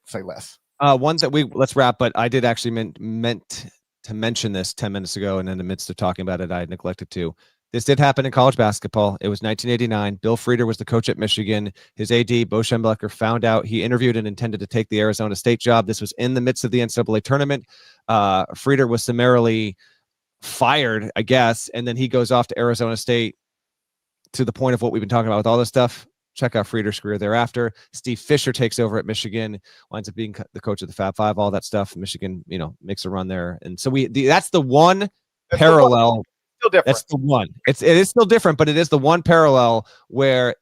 say less. One that let's wrap, but I did actually meant to mention this 10 minutes ago, and in the midst of talking about it, I had neglected to. This did happen in college basketball. It was 1989. Bill Frieder was the coach at Michigan. His AD, Bo Schembechler, found out he interviewed and intended to take the Arizona State job. This was in the midst of the NCAA tournament. Frieder was summarily fired, I guess, and then he goes off to Arizona State, to the point of what we've been talking about with all this stuff. Check out Frieder's career thereafter. Steve Fisher takes over at Michigan, winds up being the coach of the Fab Five, all that stuff. Michigan, makes a run there. And so that's the one parallel. Still different. That's the one. It is still different, but it is the one parallel where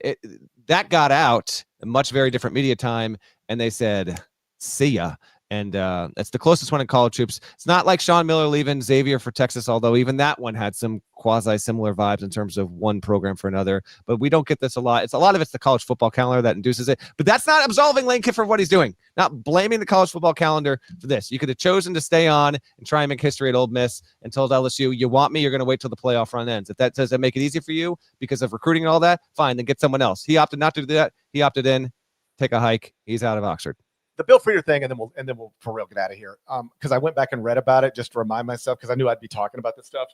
that got out a much very different media time, and they said, see ya. And that's the closest one in college hoops. It's not like Sean Miller leaving Xavier for Texas, although even that one had some quasi-similar vibes in terms of one program for another. But we don't get this a lot. A lot of it's the college football calendar that induces it. But that's not absolving Lane Kiffin for what he's doing. Not blaming the college football calendar for this. You could have chosen to stay on and try and make history at Ole Miss and told LSU, you want me, you're going to wait till the playoff run ends. If that does that make it easy for you because of recruiting and all that, fine, then get someone else. He opted not to do that. He opted in. Take a hike. He's out of Oxford. The Bill Frieder thing, and then we'll for real get out of here. Because I went back and read about it just to remind myself, because I knew I'd be talking about this stuff.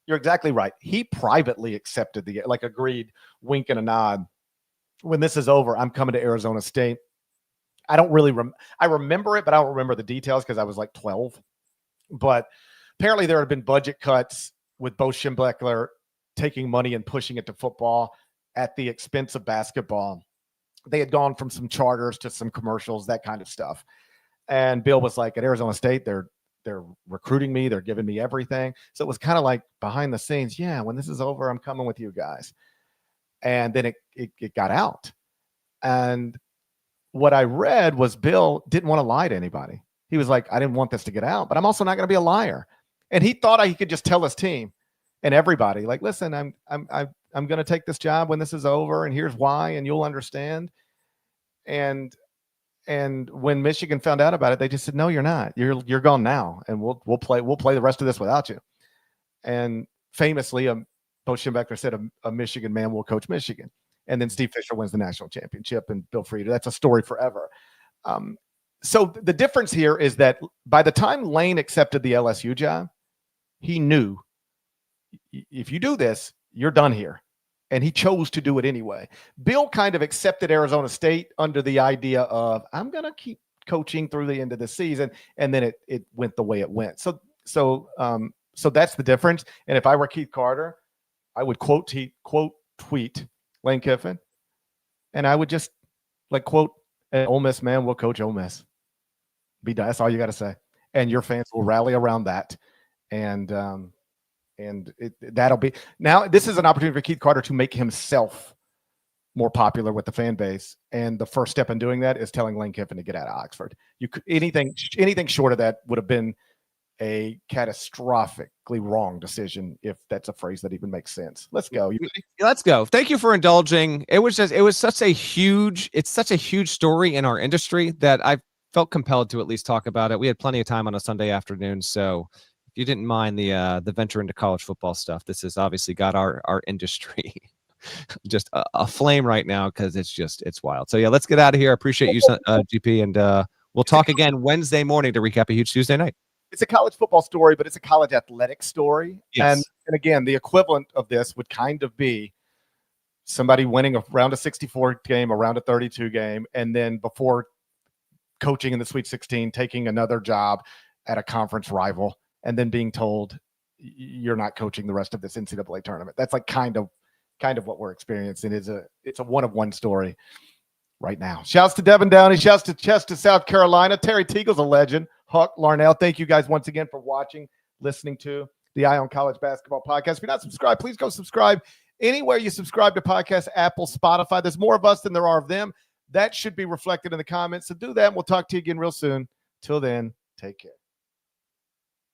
You're exactly right. He privately accepted agreed, wink and a nod. When this is over, I'm coming to Arizona State. I don't really I remember it, but I don't remember the details because I was like 12. But apparently there had been budget cuts with Bo Schembechler taking money and pushing it to football at the expense of basketball. They had gone from some charters to some commercials, that kind of stuff. And Bill was like, at Arizona State, they're recruiting me. They're giving me everything. So it was kind of like behind the scenes. Yeah, when this is over, I'm coming with you guys. And then it got out. And what I read was Bill didn't want to lie to anybody. He was like, I didn't want this to get out, but I'm also not going to be a liar. And he thought he could just tell his team and everybody, like, listen, I'm going to take this job when this is over, and here's why, and you'll understand. And when Michigan found out about it, they just said, no, you're not. You're gone now, and we'll play the rest of this without you. And famously, Bo Schembechler said, a Michigan man will coach Michigan. And then Steve Fisher wins the national championship, and Bill Frieder. That's a story forever. So the difference here is that by the time Lane accepted the LSU job, he knew, if you do this, you're done here. And he chose to do it anyway. Bill kind of accepted Arizona State under the idea of, I'm going to keep coaching through the end of the season. And then it went the way it went. So that's the difference. And if I were Keith Carter, I would quote tweet Lane Kiffin. And I would just quote, an Ole Miss man will coach Ole Miss. Be done. That's all you got to say. And your fans will rally around that. And that'll be now. This is an opportunity for Keith Carter to make himself more popular with the fan base, and the first step in doing that is telling Lane Kiffin to get out of Oxford. Anything short of that would have been a catastrophically wrong decision, if that's a phrase that even makes sense. Let's go. Let's go. Thank you for indulging. It's such a huge story in our industry that I felt compelled to at least talk about it. We had plenty of time on a Sunday afternoon, so if you didn't mind the venture into college football stuff, this has obviously got our industry just a flame right now, because it's wild. So yeah, let's get out of here. I appreciate you, GP, and we'll talk again Wednesday morning to recap a huge Tuesday night. It's a college football story, but it's a college athletic story. Yes. And again, the equivalent of this would kind of be somebody winning a round of 64 game, a round of 32 game, and then before coaching in the Sweet 16, taking another job at a conference rival, and then being told you're not coaching the rest of this NCAA tournament. That's kind of what we're experiencing. It's a one-of-one story right now. Shouts to Devin Downey. Shouts to Chester, South Carolina. Terry Teagle's a legend. Huck Larnell. Thank you guys once again for watching, listening to the Eye on College Basketball podcast. If you're not subscribed, please go subscribe Anywhere you subscribe to podcasts, Apple, Spotify, there's more of us than there are of them. That should be reflected in the comments. So do that, and we'll talk to you again real soon. Till then, take care.